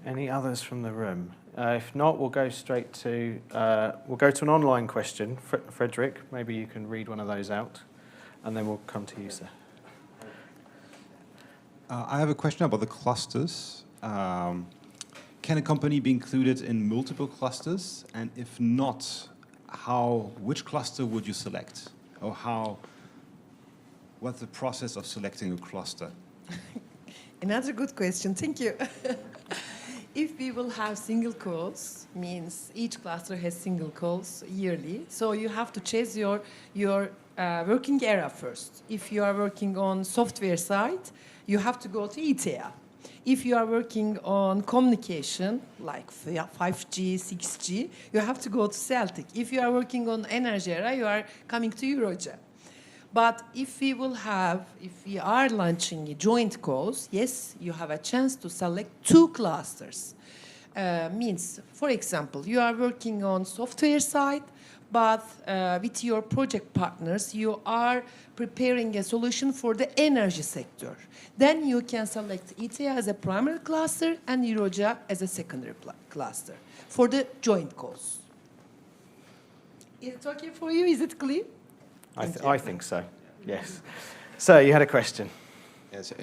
Any others from the room? If not, we'll go straight to an online question. Frederick, maybe you can read one of those out, and then we'll come to you, sir. I have a question about the clusters. Can a company be included in multiple clusters? And if not, which cluster would you select? Or what's the process of selecting a cluster? Another good question, thank you. If we will have single calls, means each cluster has single calls yearly, so you have to choose your working area first. If you are working on software side, you have to go to ITEA. If you are working on communication, like 5G, 6G, you have to go to Celtic. If you are working on energy area, you are coming to Eureka. But if we are launching joint calls, yes, you have a chance to select 2 clusters. Means, for example, you are working on software side, but with your project partners, you are preparing a solution for the energy sector. Then you can select ITEA as a primary cluster and Eureka as a secondary cluster for the joint calls. Is it okay for you? Is it clear? I think so, yes. Sir, you had a question. Yes,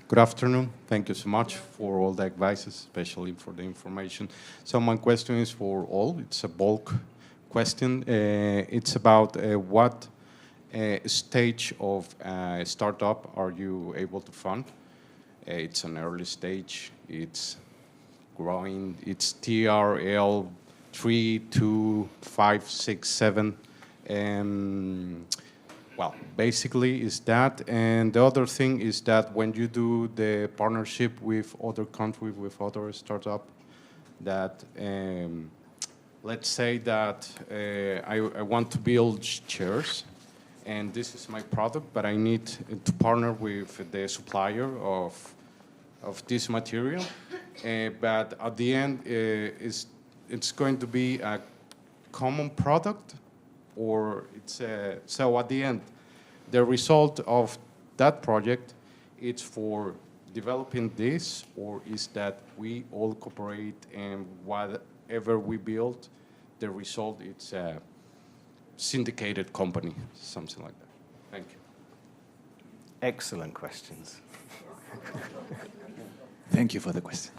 good afternoon. Thank you so much for all the advices, especially for the information. So my question is for all. It's a bulk question. It's about what stage of startup are you able to fund? It's an early stage. It's growing. It's TRL 3, 2, 5, 6, 7. Well, basically is that. And the other thing is that when you do the partnership with other countries, with other startup, that let's say that I want to build chairs, and this is my product, but I need to partner with the supplier of this material. But at the end, it's going to be a common product, or it's so at the end, the result of that project, it's for developing this, or is that we all cooperate and whatever we build, the result, it's a syndicated company, something like that. Thank you. Excellent questions. Thank you for the question.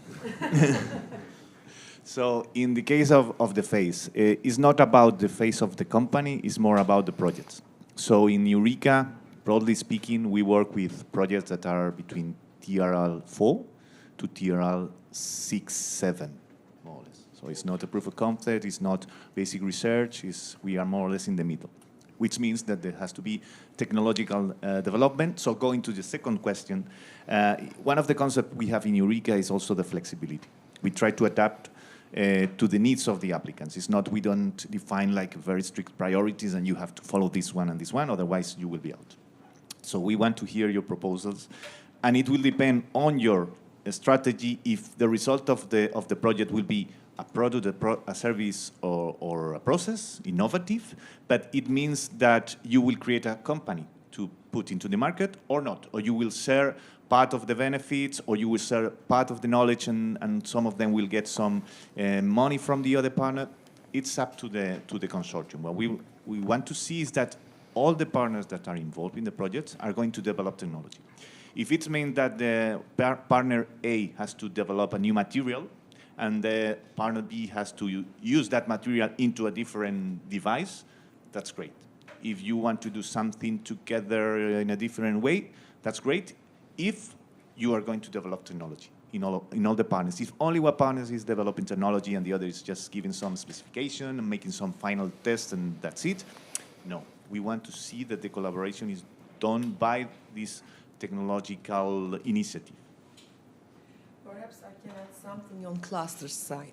So in the case of the phase, it's not about the phase of the company, it's more about the projects. So in Eureka, broadly speaking, we work with projects that are between TRL 4 to TRL 6, 7, more or less. So it's not a proof of concept, it's not basic research, we are more or less in the middle, which means that there has to be technological development. So going to the second question, one of the concepts we have in Eureka is also the flexibility. We try to adapt to the needs of the applicants. It's not, we don't define like very strict priorities and you have to follow this one and this one, otherwise you will be out. So we want to hear your proposals, and it will depend on your strategy if the result of the project will be a product, a service, or a process, innovative, but it means that you will create a company to put into the market or not, or you will share part of the benefits, or you will share part of the knowledge, and some of them will get some money from the other partner. It's up to the consortium. What we want to see is that all the partners that are involved in the project are going to develop technology. If it means that the partner A has to develop a new material, and the partner B has to use that material into a different device, that's great. If you want to do something together in a different way, that's great. If you are going to develop technology in all the partners. If only one partner is developing technology and the other is just giving some specification and making some final test and that's it, no. We want to see that the collaboration is done by this technological initiative. Perhaps I can add something on cluster side.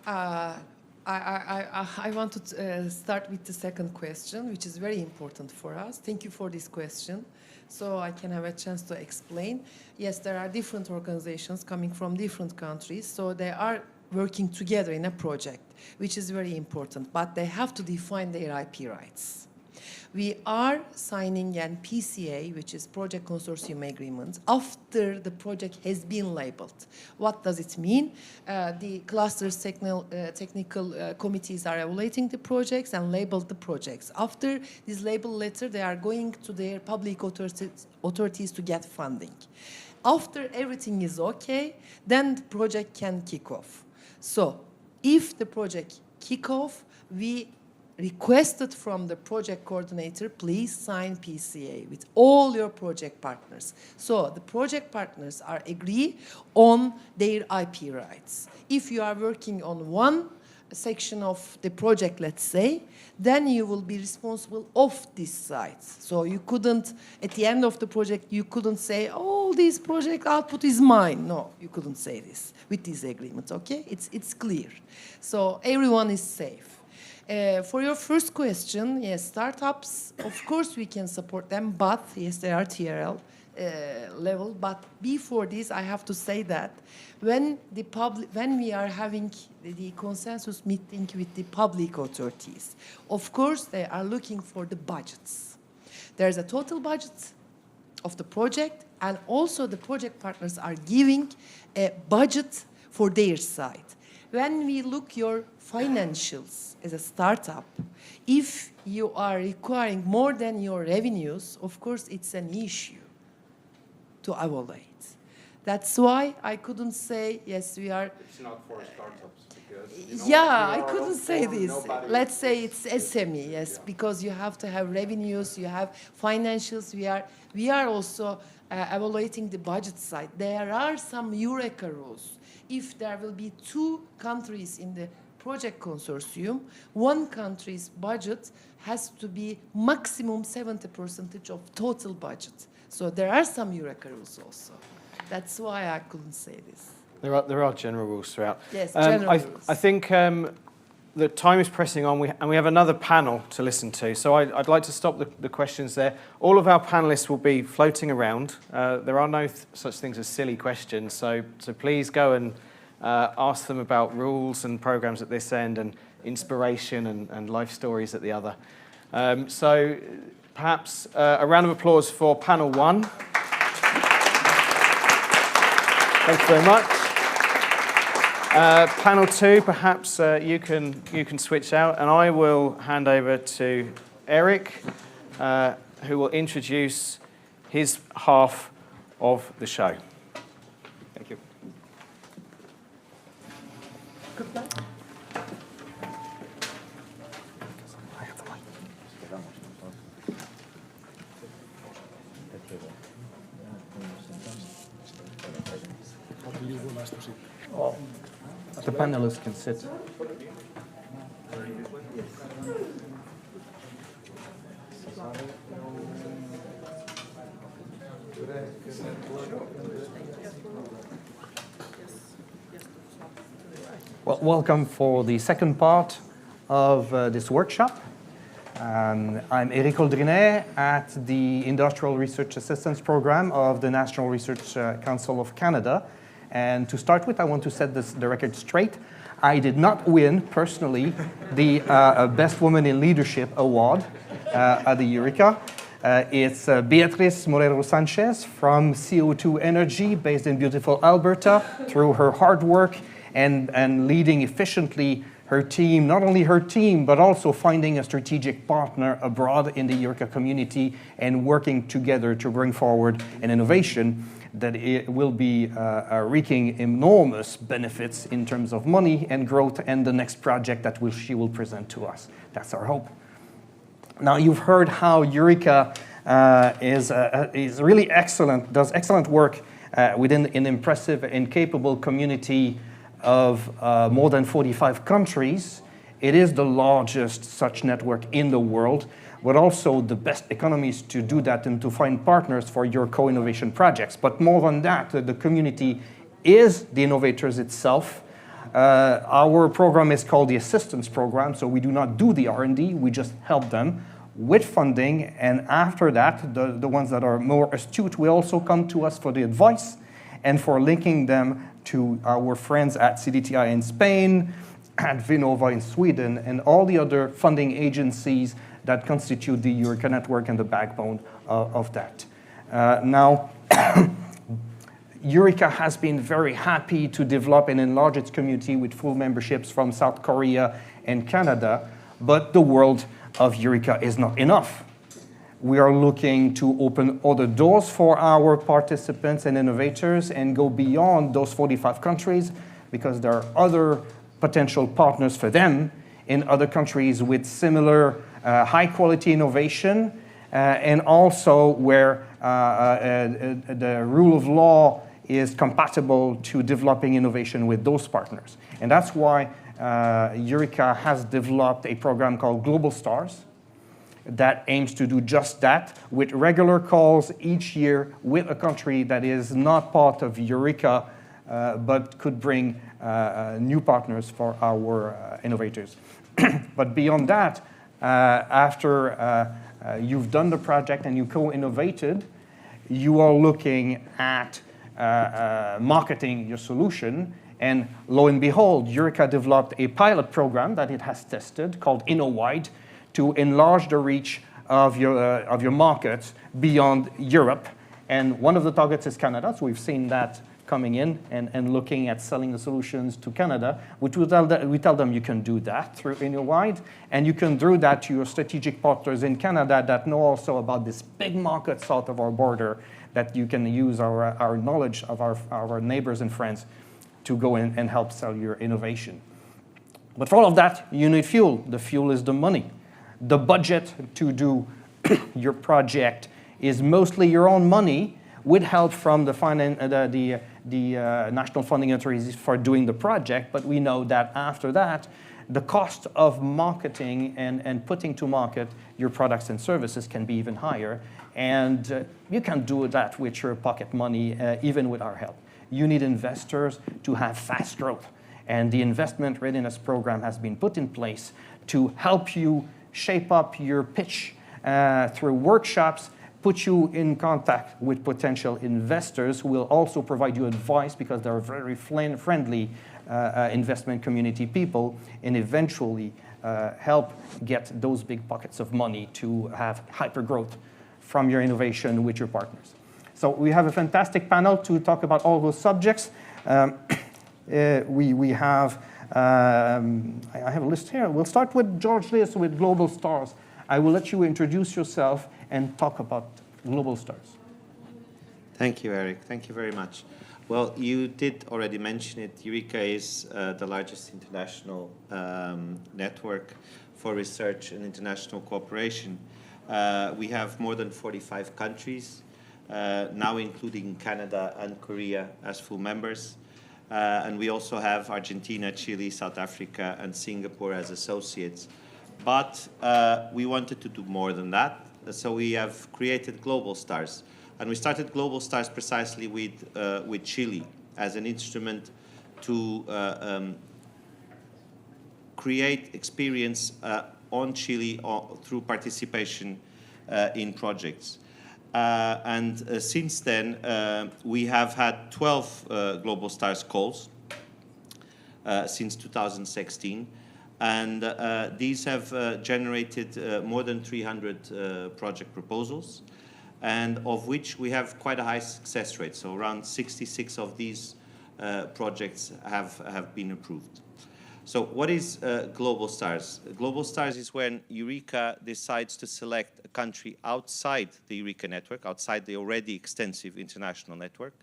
I want to start with the second question, which is very important for us. Thank you for this question. So I can have a chance to explain. Yes, there are different organizations coming from different countries, so they are working together in a project, which is very important, but they have to define their IP rights. We are signing an PCA, which is Project Consortium Agreement, after the project has been labeled. What does it mean? The cluster's technical committees are evaluating the projects and labeled the projects. After this label letter, they are going to their public authorities to get funding. After everything is okay, then the project can kick off. So if the project kick off, we requested from the project coordinator, please sign PCA with all your project partners. So the project partners are agree on their IP rights. If you are working on one section of the project, let's say, then you will be responsible of this site. So you couldn't, at the end of the project, you couldn't say, oh, this project output is mine. No, you couldn't say this with this agreement, okay? It's clear. So everyone is safe. For your first question, yes, startups, of course we can support them, but yes, they are TRL level. But before this, I have to say that when we are having the consensus meeting with the public authorities, of course they are looking for the budgets. There's a total budget of the project, and also the project partners are giving a budget for their side. When we look your financials as a startup, if you are requiring more than your revenues, of course, it's an issue to evaluate. That's why I couldn't say, yes, we are. It's not for startups because I couldn't say this. Let's say it's SME, yes, because you have to have revenues, you have financials. We are also evaluating the budget side. There are some Eureka rules. If there will be 2 countries in the project consortium, one country's budget has to be maximum 70% of total budget. So there are some Eureka rules also. That's why I couldn't say this. There are general rules throughout. Yes, general rules. I think the time is pressing on, and we have another panel to listen to. So I'd like to stop the questions there. All of our panelists will be floating around. There are no such things as silly questions, so please go and ask them about rules and programs at this end, and inspiration and life stories at the other. So perhaps a round of applause for panel 1. Thanks very much. Panel 2, perhaps you can switch out, and I will hand over to Eric, who will introduce his half of the show. Thank you. The panelists can sit. Well, welcome for the second part of this workshop. I'm Eric Oldrinet at the Industrial Research Assistance Program of the National Research Council of Canada. And to start with, I want to set the record straight. I did not win, personally, the Best Woman in Leadership Award at the Eureka. It's Beatriz Morero-Sanchez from CO2 Energy, based in beautiful Alberta, through her hard work and leading efficiently her team, not only her team, but also finding a strategic partner abroad in the Eureka community and working together to bring forward an innovation that it will be wreaking enormous benefits in terms of money and growth and the next project that she will present to us. That's our hope. Now, you've heard how Eureka is really excellent, does excellent work within an impressive and capable community of more than 45 countries. It is the largest such network in the world, but also the best economies to do that and to find partners for your co-innovation projects. But more than that, the community is the innovators itself. Our program is called the Assistance Program, so we do not do the R&D, we just help them with funding, and after that, the ones that are more astute will also come to us for the advice and for linking them to our friends at CDTI in Spain, at Vinnova in Sweden, and all the other funding agencies that constitute the Eureka network and the backbone of that. Now, Eureka has been very happy to develop and enlarge its community with full memberships from South Korea and Canada, but the world of Eureka is not enough. We are looking to open other doors for our participants and innovators and go beyond those 45 countries, because there are other potential partners for them in other countries with similar high-quality innovation, and also where the rule of law is compatible to developing innovation with those partners. And that's why Eureka has developed a program called Global Stars that aims to do just that, with regular calls each year with a country that is not part of Eureka, but could bring new partners for our innovators. But beyond that, after you've done the project and you co-innovated, you are looking at marketing your solution. And lo and behold, Eureka developed a pilot program that it has tested called InnoWide to enlarge the reach of your markets beyond Europe. And one of the targets is Canada, so we've seen that coming in and looking at selling the solutions to Canada, which we tell them you can do that through InnoWide, and you can do that to your strategic partners in Canada that know also about this big market south of our border, that you can use our knowledge of our neighbors and friends to go in and help sell your innovation. But for all of that, you need fuel. The fuel is the money. The budget to do your project is mostly your own money, with help from the national funding authorities for doing the project. But we know that after that, the cost of marketing and putting to market your products and services can be even higher. And you can do that with your pocket money, even with our help. You need investors to have fast growth. And the investment readiness program has been put in place to help you shape up your pitch through workshops, put you in contact with potential investors who will also provide you advice, because they're very friendly investment community people, and eventually help get those big pockets of money to have hyper growth from your innovation with your partners. So we have a fantastic panel to talk about all those subjects. We have, I have a list here. We'll start with George Lewis with Global Stars. I will let you introduce yourself and talk about Global Stars. Thank you, Eric. Thank you very much. Well, you did already mention it. Eureka is the largest international network for research and international cooperation. We have more than 45 countries, now including Canada and Korea as full members. And we also have Argentina, Chile, South Africa, and Singapore as associates. But we wanted to do more than that, so we have created Global Stars. And we started Global Stars precisely with Chile as an instrument to create experience on Chile through participation in projects. Since then, we have had 12 Global Stars calls since 2016. And these have generated more than 300 project proposals, and of which we have quite a high success rate. So around 66 of these projects have been approved. So what is Global Stars? Global Stars is when Eureka decides to select a country outside the Eureka network, outside the already extensive international network,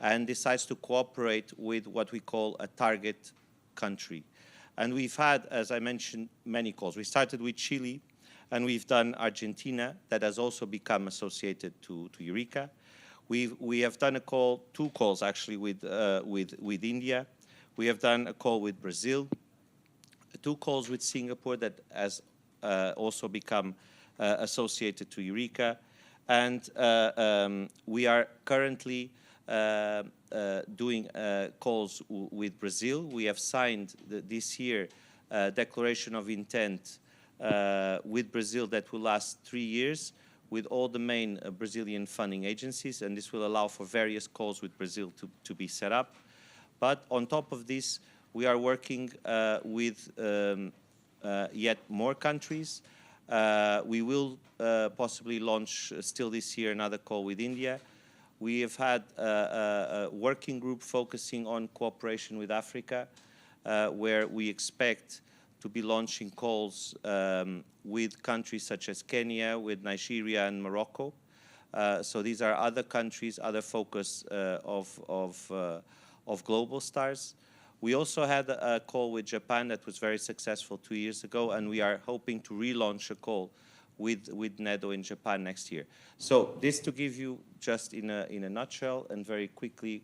and decides to cooperate with what we call a target country. And we've had, as I mentioned, many calls. We started with Chile, and we've done Argentina, that has also become associated to Eureka. We have done two calls actually with India. We have done a call with Brazil, 2 calls with Singapore that has also become associated to Eureka. And we are currently doing calls with Brazil. We have signed this year a declaration of intent with Brazil that will last 3 years with all the main Brazilian funding agencies, and this will allow for various calls with Brazil to be set up. But on top of this, we are working with yet more countries. We will possibly launch still this year another call with India. We have had a working group focusing on cooperation with Africa, where we expect to be launching calls with countries such as Kenya, with Nigeria and Morocco. So these are other countries, other focus of Global Stars. We also had a call with Japan that was very successful 2 years ago, and we are hoping to relaunch a call with NEDO in Japan next year. So this to give you just in a nutshell and very quickly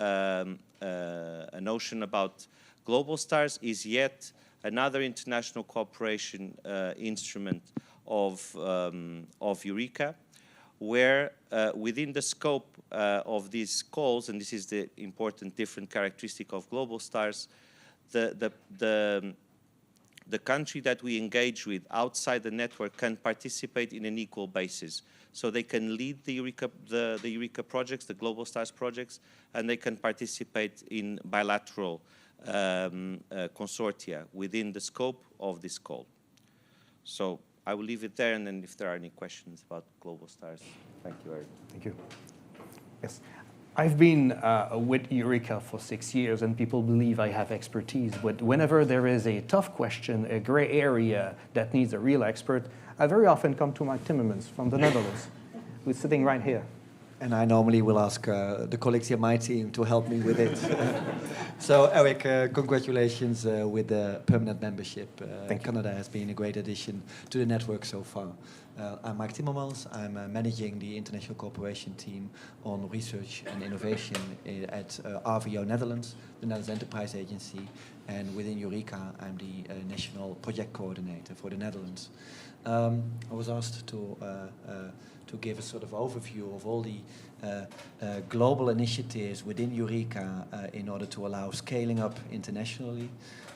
a notion about Global Stars is yet another international cooperation instrument of Eureka, where within the scope of these calls, and this is the important different characteristic of Global Stars, the country that we engage with outside the network can participate in an equal basis. So they can lead the Eureka projects, the Global Stars projects, and they can participate in bilateral consortia within the scope of this call. So I will leave it there, and then if there are any questions about Global Stars. Thank you, Eric. Thank you. Yes. I've been with Eureka for 6 years, and people believe I have expertise. But whenever there is a tough question, a gray area that needs a real expert, I very often come to Mike Timmermans from the Netherlands, who's sitting right here. And I normally will ask the colleagues in my team to help me with it. So, Eric, congratulations with the permanent membership. Canada has been a great addition to the network so far. I'm Mike Timmermans. I'm managing the international cooperation team on research and innovation at RVO Netherlands, the Netherlands Enterprise Agency. And within Eureka, I'm the national project coordinator for the Netherlands. I was asked to give a sort of overview of all the global initiatives within Eureka in order to allow scaling up internationally.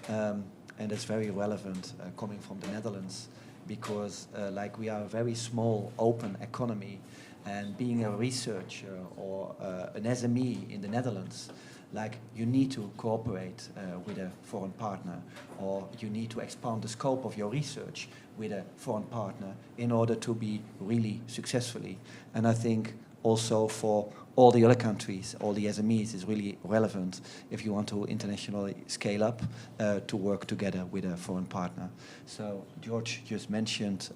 And it's very relevant coming from the Netherlands because like we are a very small open economy, and being a researcher or an SME in the Netherlands, like you need to cooperate with a foreign partner, or you need to expand the scope of your research with a foreign partner in order to be really successfully. And I think also for all the other countries, all the SMEs is really relevant if you want to internationally scale up to work together with a foreign partner. So George just mentioned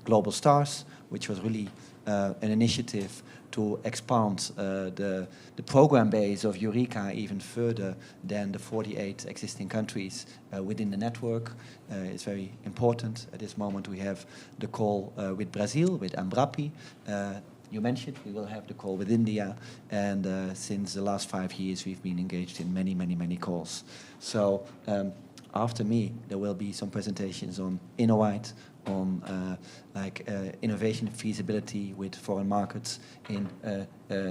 Global Stars, which was really an initiative to expand the program base of Eureka even further than the 48 existing countries within the network. It's very important. At this moment we have the call with Brazil, with Ambrapi. You mentioned we will have the call with India, and since the last 5 years we've been engaged in many calls. So after me there will be some presentations on Innowite, on innovation feasibility with foreign markets in the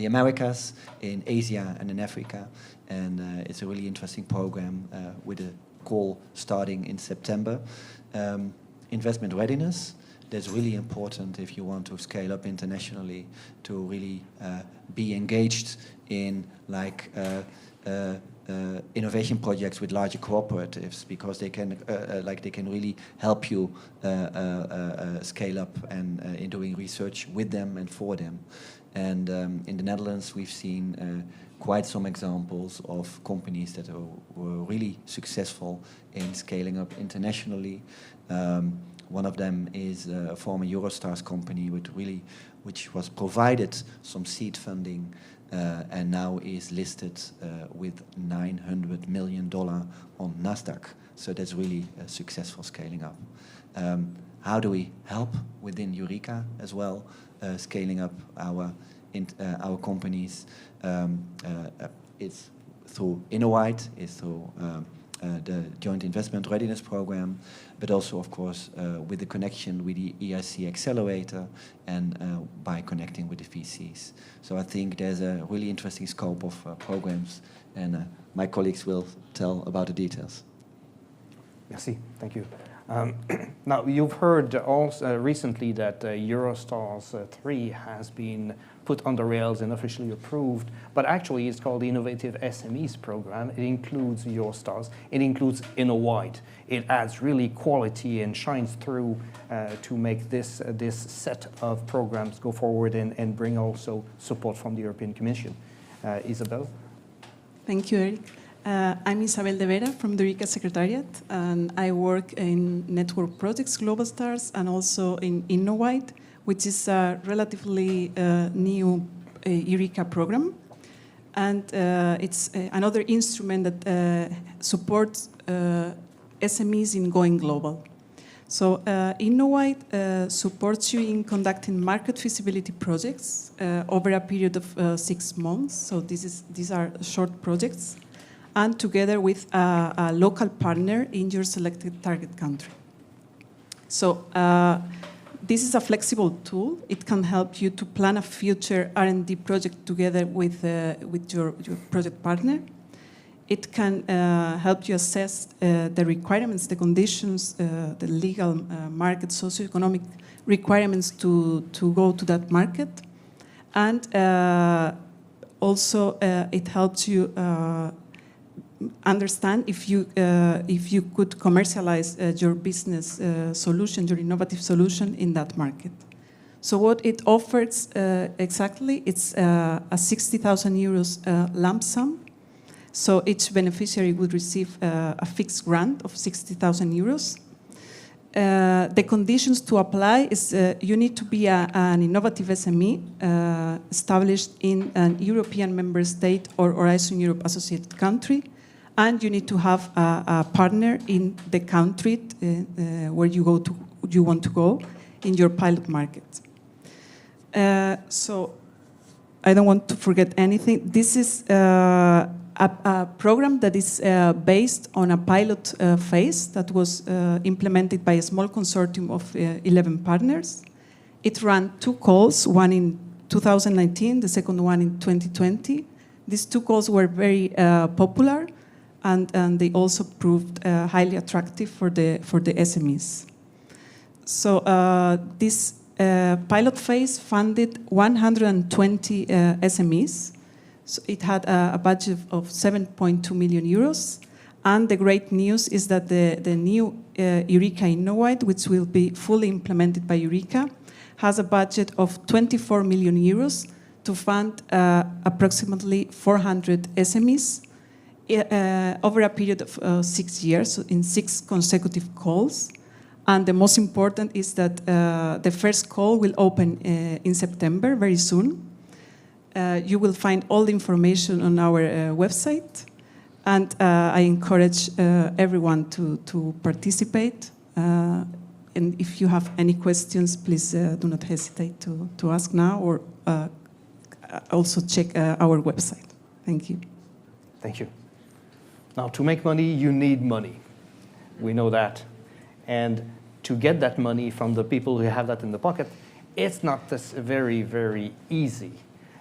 Americas, in Asia, and in Africa, and it's a really interesting program with a call starting in September. Investment readiness. That's really important if you want to scale up internationally, to really be engaged in innovation projects with larger cooperatives, because they can really help you scale up and in doing research with them and for them. And in the Netherlands, we've seen quite some examples of companies that were really successful in scaling up internationally. One of them is a former Eurostars company which was provided some seed funding and now is listed with $900 million on NASDAQ. So that's really a successful scaling up. How do we help within Eureka as well, scaling up our companies? It's through Innowite, it's through the Joint Investment Readiness Program, but also, of course, with the connection with the EIC Accelerator and by connecting with the VCs. So I think there's a really interesting scope of programs, and my colleagues will tell about the details. Merci, thank you. Now, you've heard also recently that Eurostars 3 has been put on the rails and officially approved, but actually it's called the Innovative SMEs Program. It includes Eurostars, it includes Innowite. It adds really quality and shines through to make this set of programs go forward and bring also support from the European Commission. Isabel? Thank you, Eric. I'm Isabel de Vera from the Eureka Secretariat, and I work in Network Projects Global Stars and also in Innowite, which is a relatively new Eureka program. And it's another instrument that supports SMEs in going global. So Innowite supports you in conducting market feasibility projects over a period of 6 months. So these are short projects, and together with a local partner in your selected target country. So this is a flexible tool. It can help you to plan a future R&D project together with your project partner. It can help you assess the requirements, the conditions, the legal market, socioeconomic requirements to go to that market. And also it helps you understand if you could commercialize your business solution, your innovative solution in that market. So what it offers exactly, it's a 60,000 euros lump sum. So each beneficiary would receive a fixed grant of 60,000 euros. The conditions to apply is you need to be an innovative SME established in an European member state or Horizon Europe associated country, and you need to have a partner in the country where you want to go in your pilot market. So I don't want to forget anything. This is a program that is based on a pilot phase that was implemented by a small consortium of 11 partners. It ran 2 calls, one in 2019, the second one in 2020. These 2 calls were very popular, and they also proved highly attractive for the SMEs. So this pilot phase funded 120 SMEs. So it had a budget of 7.2 million euros. And the great news is that the new Eureka Innowide, which will be fully implemented by Eureka, has a budget of 24 million euros to fund approximately 400 SMEs over a period of 6 years, so in 6 consecutive calls. And the most important is that the first call will open in September, very soon. You will find all the information on our website. And I encourage everyone to participate. And if you have any questions, please do not hesitate to ask now, or also check our website. Thank you. Thank you. Now, to make money, you need money. We know that. And to get that money from the people who have that in the pocket, it's not this very, very easy.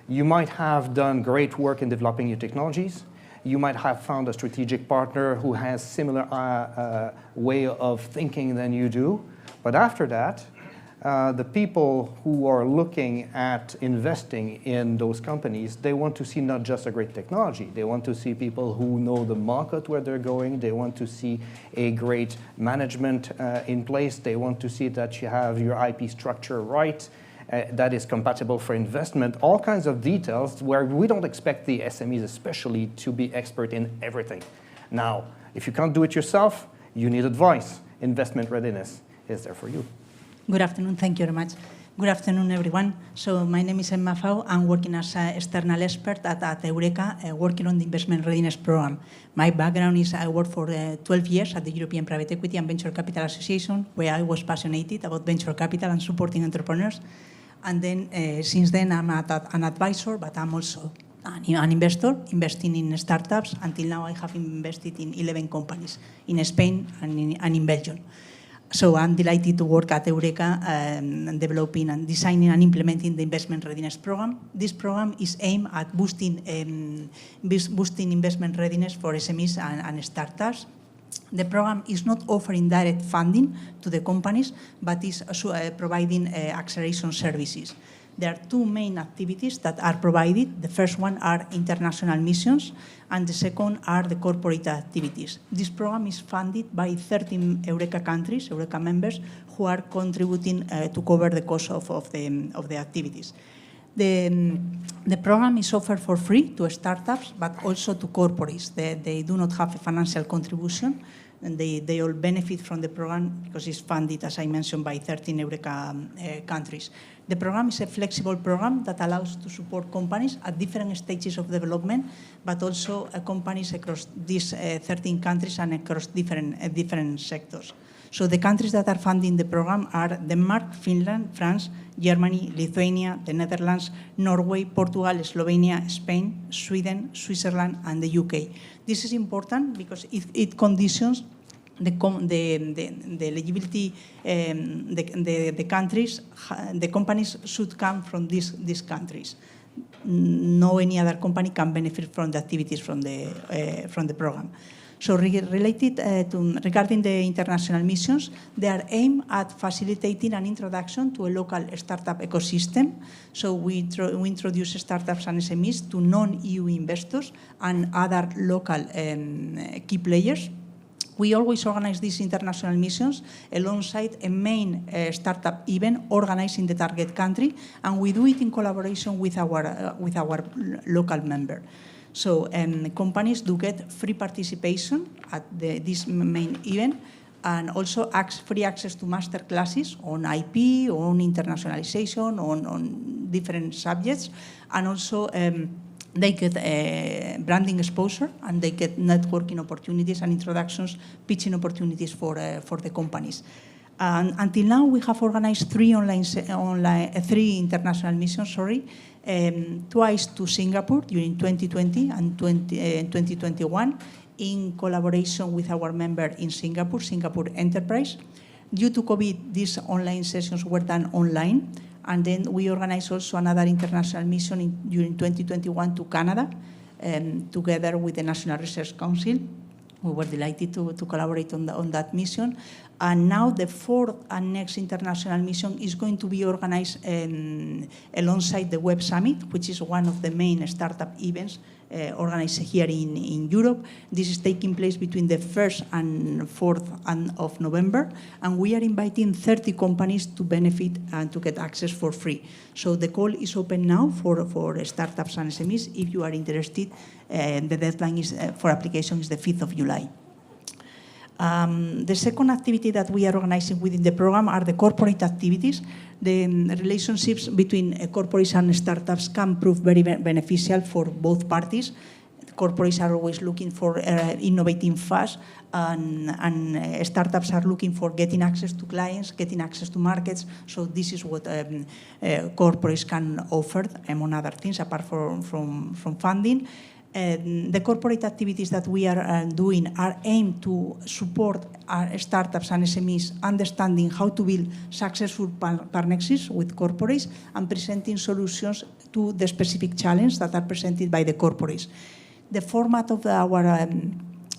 You might have done great work in developing new technologies. You might have found a strategic partner who has similar way of thinking than you do. But after that, the people who are looking at investing in those companies, they want to see not just a great technology. They want to see people who know the market where they're going. They want to see a great management in place. They want to see that you have your IP structure right, that is compatible for investment, all kinds of details where we don't expect the SMEs especially to be expert in everything. Now, if you can't do it yourself, you need advice. Investment Readiness is there for you. Good afternoon. Thank you very much. Good afternoon, everyone. So my name is Emma Fau. I'm working as an external expert at Eureka, working on the Investment Readiness Program. My background is I worked for 12 years at the European Private Equity and Venture Capital Association, where I was passionate about venture capital and supporting entrepreneurs. And then since then, I'm an advisor, but I'm also an investor, investing in startups. Until now, I have invested in 11 companies in Spain and in Belgium. So I'm delighted to work at Eureka, developing and designing and implementing the Investment Readiness Program. This program is aimed at boosting investment readiness for SMEs and startups. The program is not offering direct funding to the companies, but is providing acceleration services. There are 2 main activities that are provided. The first one are international missions, and the second are the corporate activities. This program is funded by 13 Eureka countries, Eureka members, who are contributing to cover the cost of the activities. The program is offered for free to startups, but also to corporates. They do not have a financial contribution, and they all benefit from the program because it's funded, as I mentioned, by 13 Eureka countries. The program is a flexible program that allows to support companies at different stages of development, but also companies across these 13 countries and across different sectors. So the countries that are funding the program are Denmark, Finland, France, Germany, Lithuania, the Netherlands, Norway, Portugal, Slovenia, Spain, Sweden, Switzerland, and the UK. This is important because it conditions the eligibility, the countries, the companies should come from these countries. No any other company can benefit from the activities from the program. So regarding the international missions, they are aimed at facilitating an introduction to a local startup ecosystem. So we introduce startups and SMEs to non-EU investors and other local key players. We always organize these international missions alongside a main startup event organized in the target country, and we do it in collaboration with our local member. So companies do get free participation at this main event, and also free access to master classes on IP, on internationalization, on different subjects, and also they get branding exposure, and they get networking opportunities and introductions, pitching opportunities for the companies. And until now, we have organized three international missions. Twice to Singapore during 2020 and 2021, in collaboration with our member in Singapore, Singapore Enterprise. Due to COVID, these online sessions were done online. And then we organized also another international mission during 2021 to Canada, together with the National Research Council. We were delighted to collaborate on that mission. And now the fourth and next international mission is going to be organized alongside the Web Summit, which is one of the main startup events organized here in Europe. This is taking place between the 1st and 4th of November, and we are inviting 30 companies to benefit and to get access for free. So the call is open now for startups and SMEs. If you are interested, the deadline for application is the 5th of July. The second activity that we are organizing within the program are the corporate activities. The relationships between corporates and startups can prove very beneficial for both parties. The corporates are always looking for innovating fast, and startups are looking for getting access to clients, getting access to markets. So this is what corporates can offer, among other things, apart from funding. The corporate activities that we are doing are aimed to support our startups and SMEs understanding how to build successful partnerships with corporates and presenting solutions to the specific challenges that are presented by the corporates. The format of our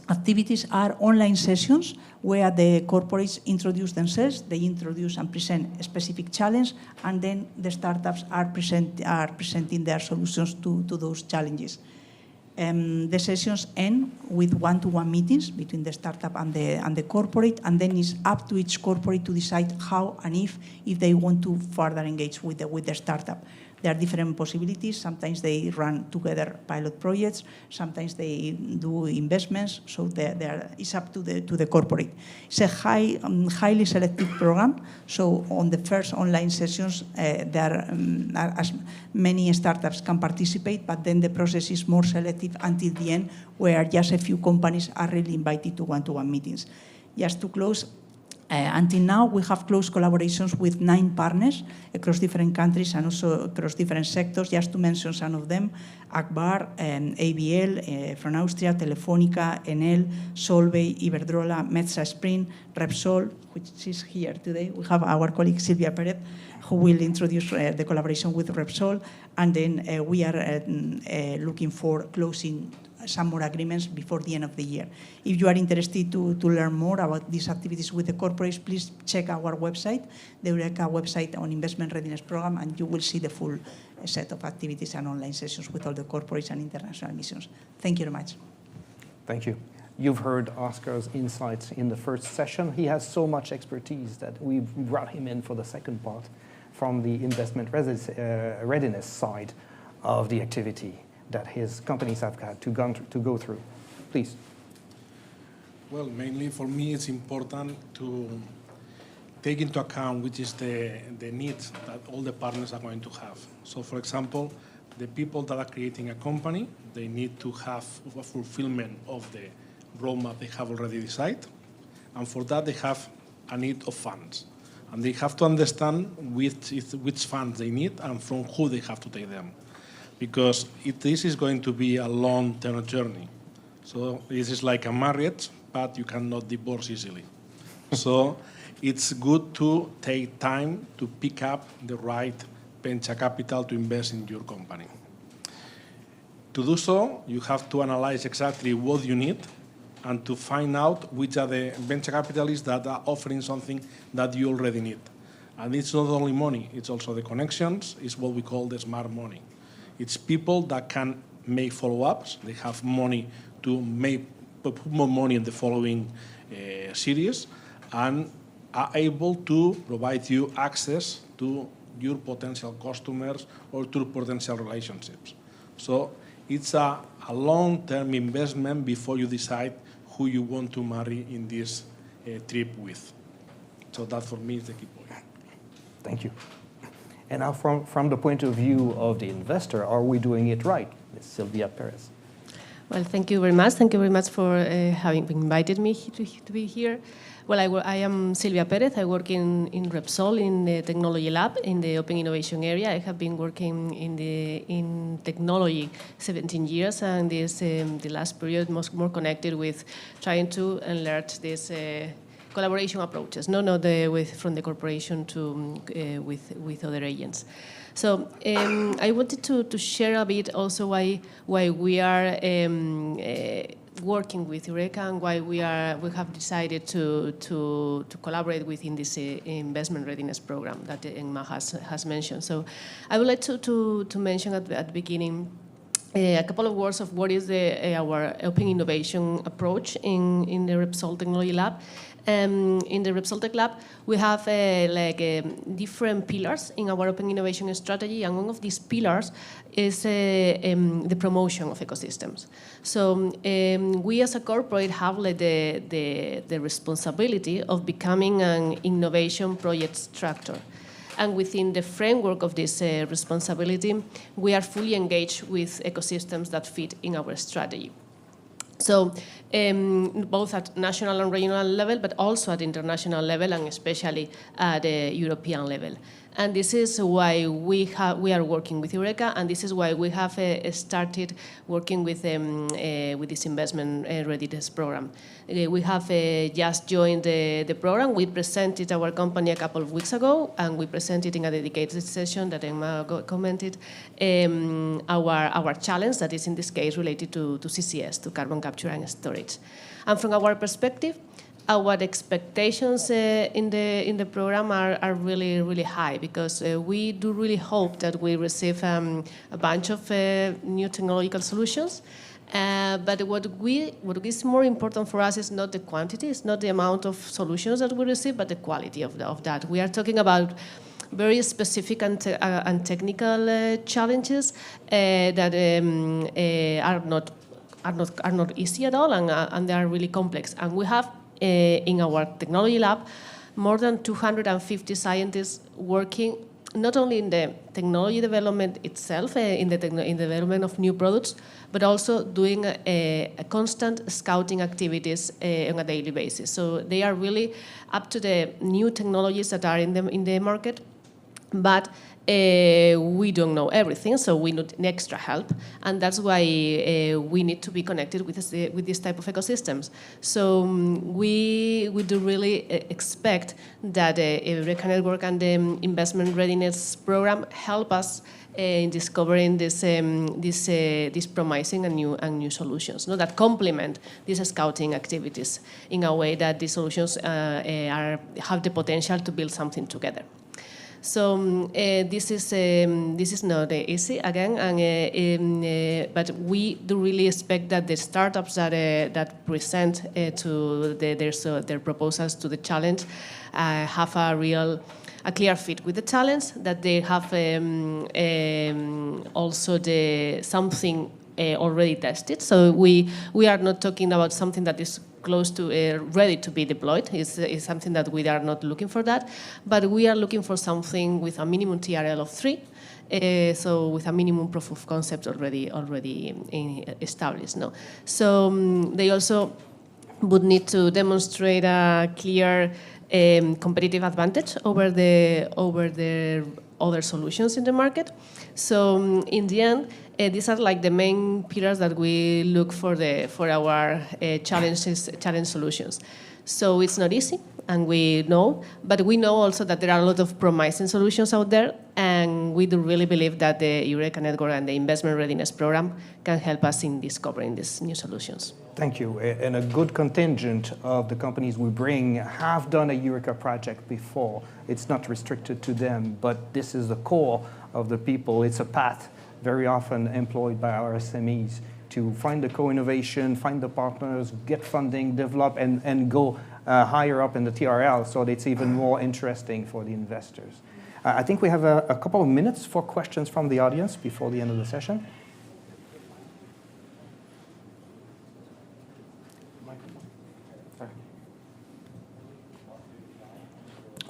activities are online sessions where the corporates introduce themselves, they introduce and present a specific challenge, and then the startups are presenting their solutions to those challenges. The sessions end with one-to-one meetings between the startup and the corporate, and then it's up to each corporate to decide how and if they want to further engage with the startup. There are different possibilities. Sometimes they run together pilot projects. Sometimes they do investments. So it's up to the corporate. It's a highly selective program. So on the first online sessions, there are as many startups can participate, but then the process is more selective until the end, where just a few companies are really invited to one-to-one meetings. Just to close, until now, we have close collaborations with 9 partners across different countries and also across different sectors. Just to mention some of them: Akbar, ABL from Austria, Telefónica, Enel, Solvay, Iberdrola, Metsa Sprint, Repsol, which is here today. We have our colleague Silvia Perez, who will introduce the collaboration with Repsol. And then we are looking for closing some more agreements before the end of the year. If you are interested to learn more about these activities with the corporates, please check our website, the Eureka website on Investment Readiness Program, and you will see the full set of activities and online sessions with all the corporates and international missions. Thank you very much. Thank you. You've heard Oscar's insights in the first session. He has so much expertise that we brought him in for the second part from the investment readiness side of the activity that his companies have had to go through. Please. Well, mainly for me, it's important to take into account which is the needs that all the partners are going to have. So, for example, the people that are creating a company, they need to have a fulfillment of the roadmap they have already decided. And for that, they have a need of funds. And they have to understand which funds they need and from who they have to take them. Because this is going to be a long-term journey. So this is like a marriage, but you cannot divorce easily. So it's good to take time to pick up the right venture capital to invest in your company. To do so, you have to analyze exactly what you need and to find out which are the venture capitalists that are offering something that you already need. And it's not only money, it's also the connections. It's what we call the smart money. It's people that can make follow-ups. They have money to make put more money in the following series, and are able to provide you access to your potential customers or to potential relationships. So it's a long-term investment before you decide who you want to marry in this trip with. So that for me is the key point. Thank you. And now from the point of view of the investor, are we doing it right? Ms. Sylvia Perez. Well, thank you very much. Thank you very much for having invited me to be here. Well, I am Silvia Perez. I work in Repsol in the technology lab in the open innovation area. I have been working in technology 17 years, and this the last period more connected with trying to enlarge this collaboration approaches, from the corporation to with other agents. So I wanted to share a bit also why we are working with Eureka and why we have decided to collaborate within this investment readiness program that Emma has mentioned. So I would like to mention at the beginning a couple of words of what is our open innovation approach in the Repsol Technology Lab. In the Repsol Tech Lab, we have different pillars in our open innovation strategy, and one of these pillars is the promotion of ecosystems. So we as a corporate have the responsibility of becoming an innovation project structure. And within the framework of this responsibility, we are fully engaged with ecosystems that fit in our strategy. So both at national and regional level, but also at international level, and especially at the European level. And this is why we are working with Eureka, and this is why we have started working with this investment readiness program. We have just joined the program. We presented our company a couple of weeks ago, and we presented in a dedicated session that Emma commented our challenge, that is in this case related to CCS, to carbon capture and storage. And from our perspective, our expectations in the program are really, really high, because we do really hope that we receive a bunch of new technological solutions. But what is more important for us is not the quantity, it's not the amount of solutions that we receive, but the quality of that. We are talking about very specific and technical challenges that are not easy at all, and they are really complex. And we have in our technology lab more than 250 scientists working not only in the technology development itself, in the development of new products, but also doing a constant scouting activities on a daily basis. So they are really up to the new technologies that are in the market, but we don't know everything, so we need extra help, and that's why we need to be connected with this type of ecosystems. So we do really expect that the Eureka Network and the Investment Readiness Program help us in discovering this promising and new solutions, that complement these scouting activities in a way that these solutions have the potential to build something together. So this is not easy again, but we do really expect that the startups that present to their proposals to the challenge have a clear fit with the challenge, that they have also something already tested. So we are not talking about something that is close to ready to be deployed. It's something that we are not looking for that, but we are looking for something with a minimum TRL of 3, so with a minimum proof of concept already established. No, so they also would need to demonstrate a clear competitive advantage over the other solutions in the market. So in the end, these are like the main pillars that we look for our challenge solutions. So it's not easy, and we know, but we know also that there are a lot of promising solutions out there, and we do really believe that the Eureka Network and the Investment Readiness Program can help us in discovering these new solutions. Thank you. And a good contingent of the companies we bring have done a Eureka project before. It's not restricted to them, but this is the core of the people. It's a path very often employed by our SMEs to find the co-innovation, find the partners, get funding, develop, and go higher up in the TRL, so that it's even more interesting for the investors. I think we have a couple of minutes for questions from the audience before the end of the session.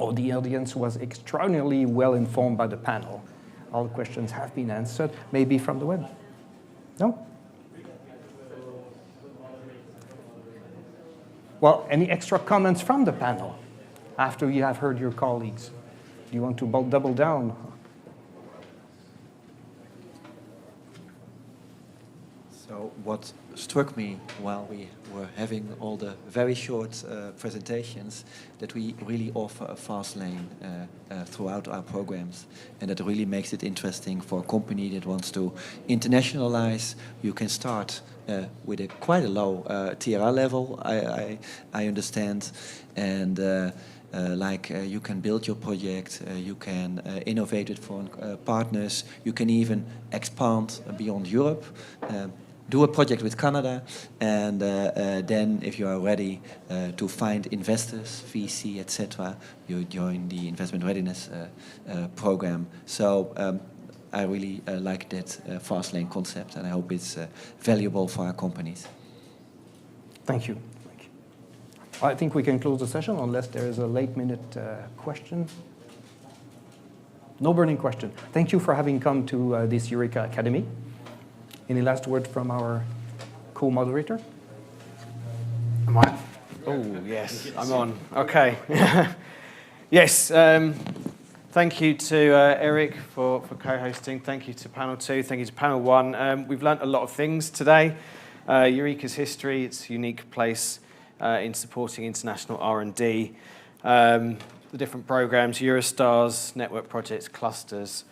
Oh, the audience was extraordinarily well informed by the panel. All the questions have been answered. Maybe from the web? No? Well, any extra comments from the panel after you have heard your colleagues? Do you want to double down? So what struck me while we were having all the very short presentations, that we really offer a fast lane throughout our programs, and that really makes it interesting for a company that wants to internationalize. You can start with quite a low TRL level, I understand, and you can build your project, you can innovate with foreign partners, you can even expand beyond Europe. Do a project with Canada, and then if you are ready to find investors, VC, etc., you join the Investment Readiness program. So I really like that fast lane concept, and I hope it's valuable for our companies. Thank you. I think we can close the session unless there is a late-minute question. No burning question. Thank you for having come to this Eureka Academy. Any last word from our co-moderator? Am I? Oh, yes, I'm on. Okay. Yes, thank you to Eric for co-hosting. Thank you to Panel 2. Thank you to Panel 1. We've learnt a lot of things today. Eureka's history, its unique place in supporting international R&D, the different programs, Eurostars, network projects, clusters,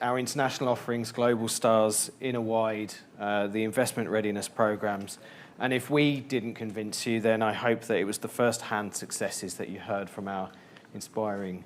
our international offerings, Global Stars, Inner-Wide, the investment readiness programs. And if we didn't convince you, then I hope that it was the first-hand successes that you heard from our inspiring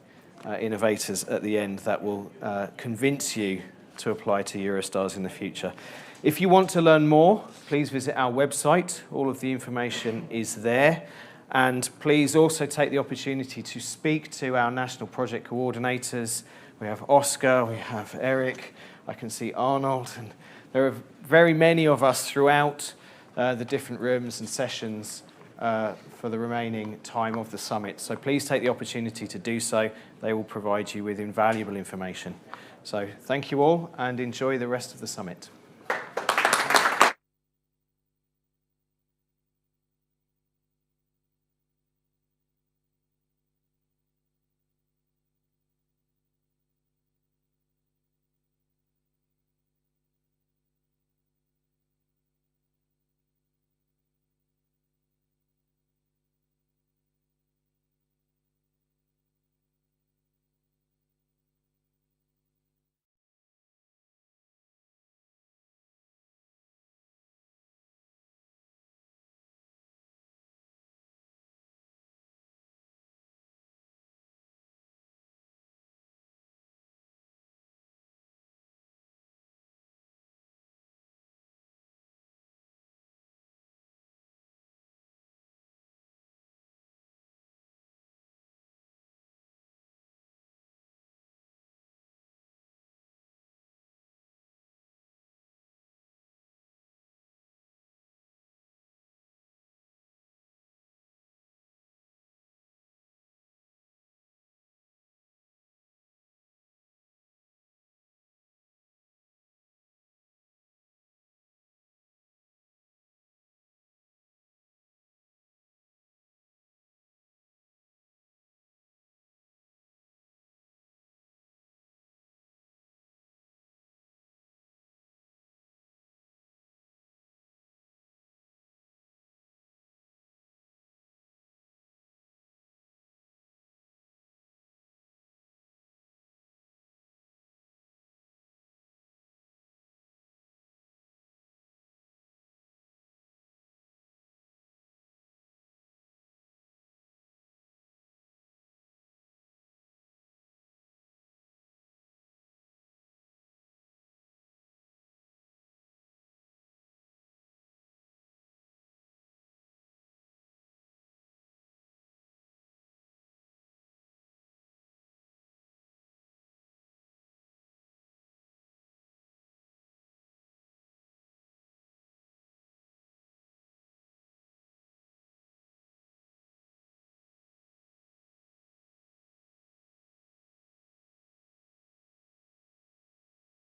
innovators at the end that will convince you to apply to Eurostars in the future. If you want to learn more, please visit our website. All of the information is there. And please also take the opportunity to speak to our national project coordinators. We have Oscar, we have Eric, I can see Arnold, and there are very many of us throughout the different rooms and sessions for the remaining time of the summit. So please take the opportunity to do so. They will provide you with invaluable information. So thank you all and enjoy the rest of the summit.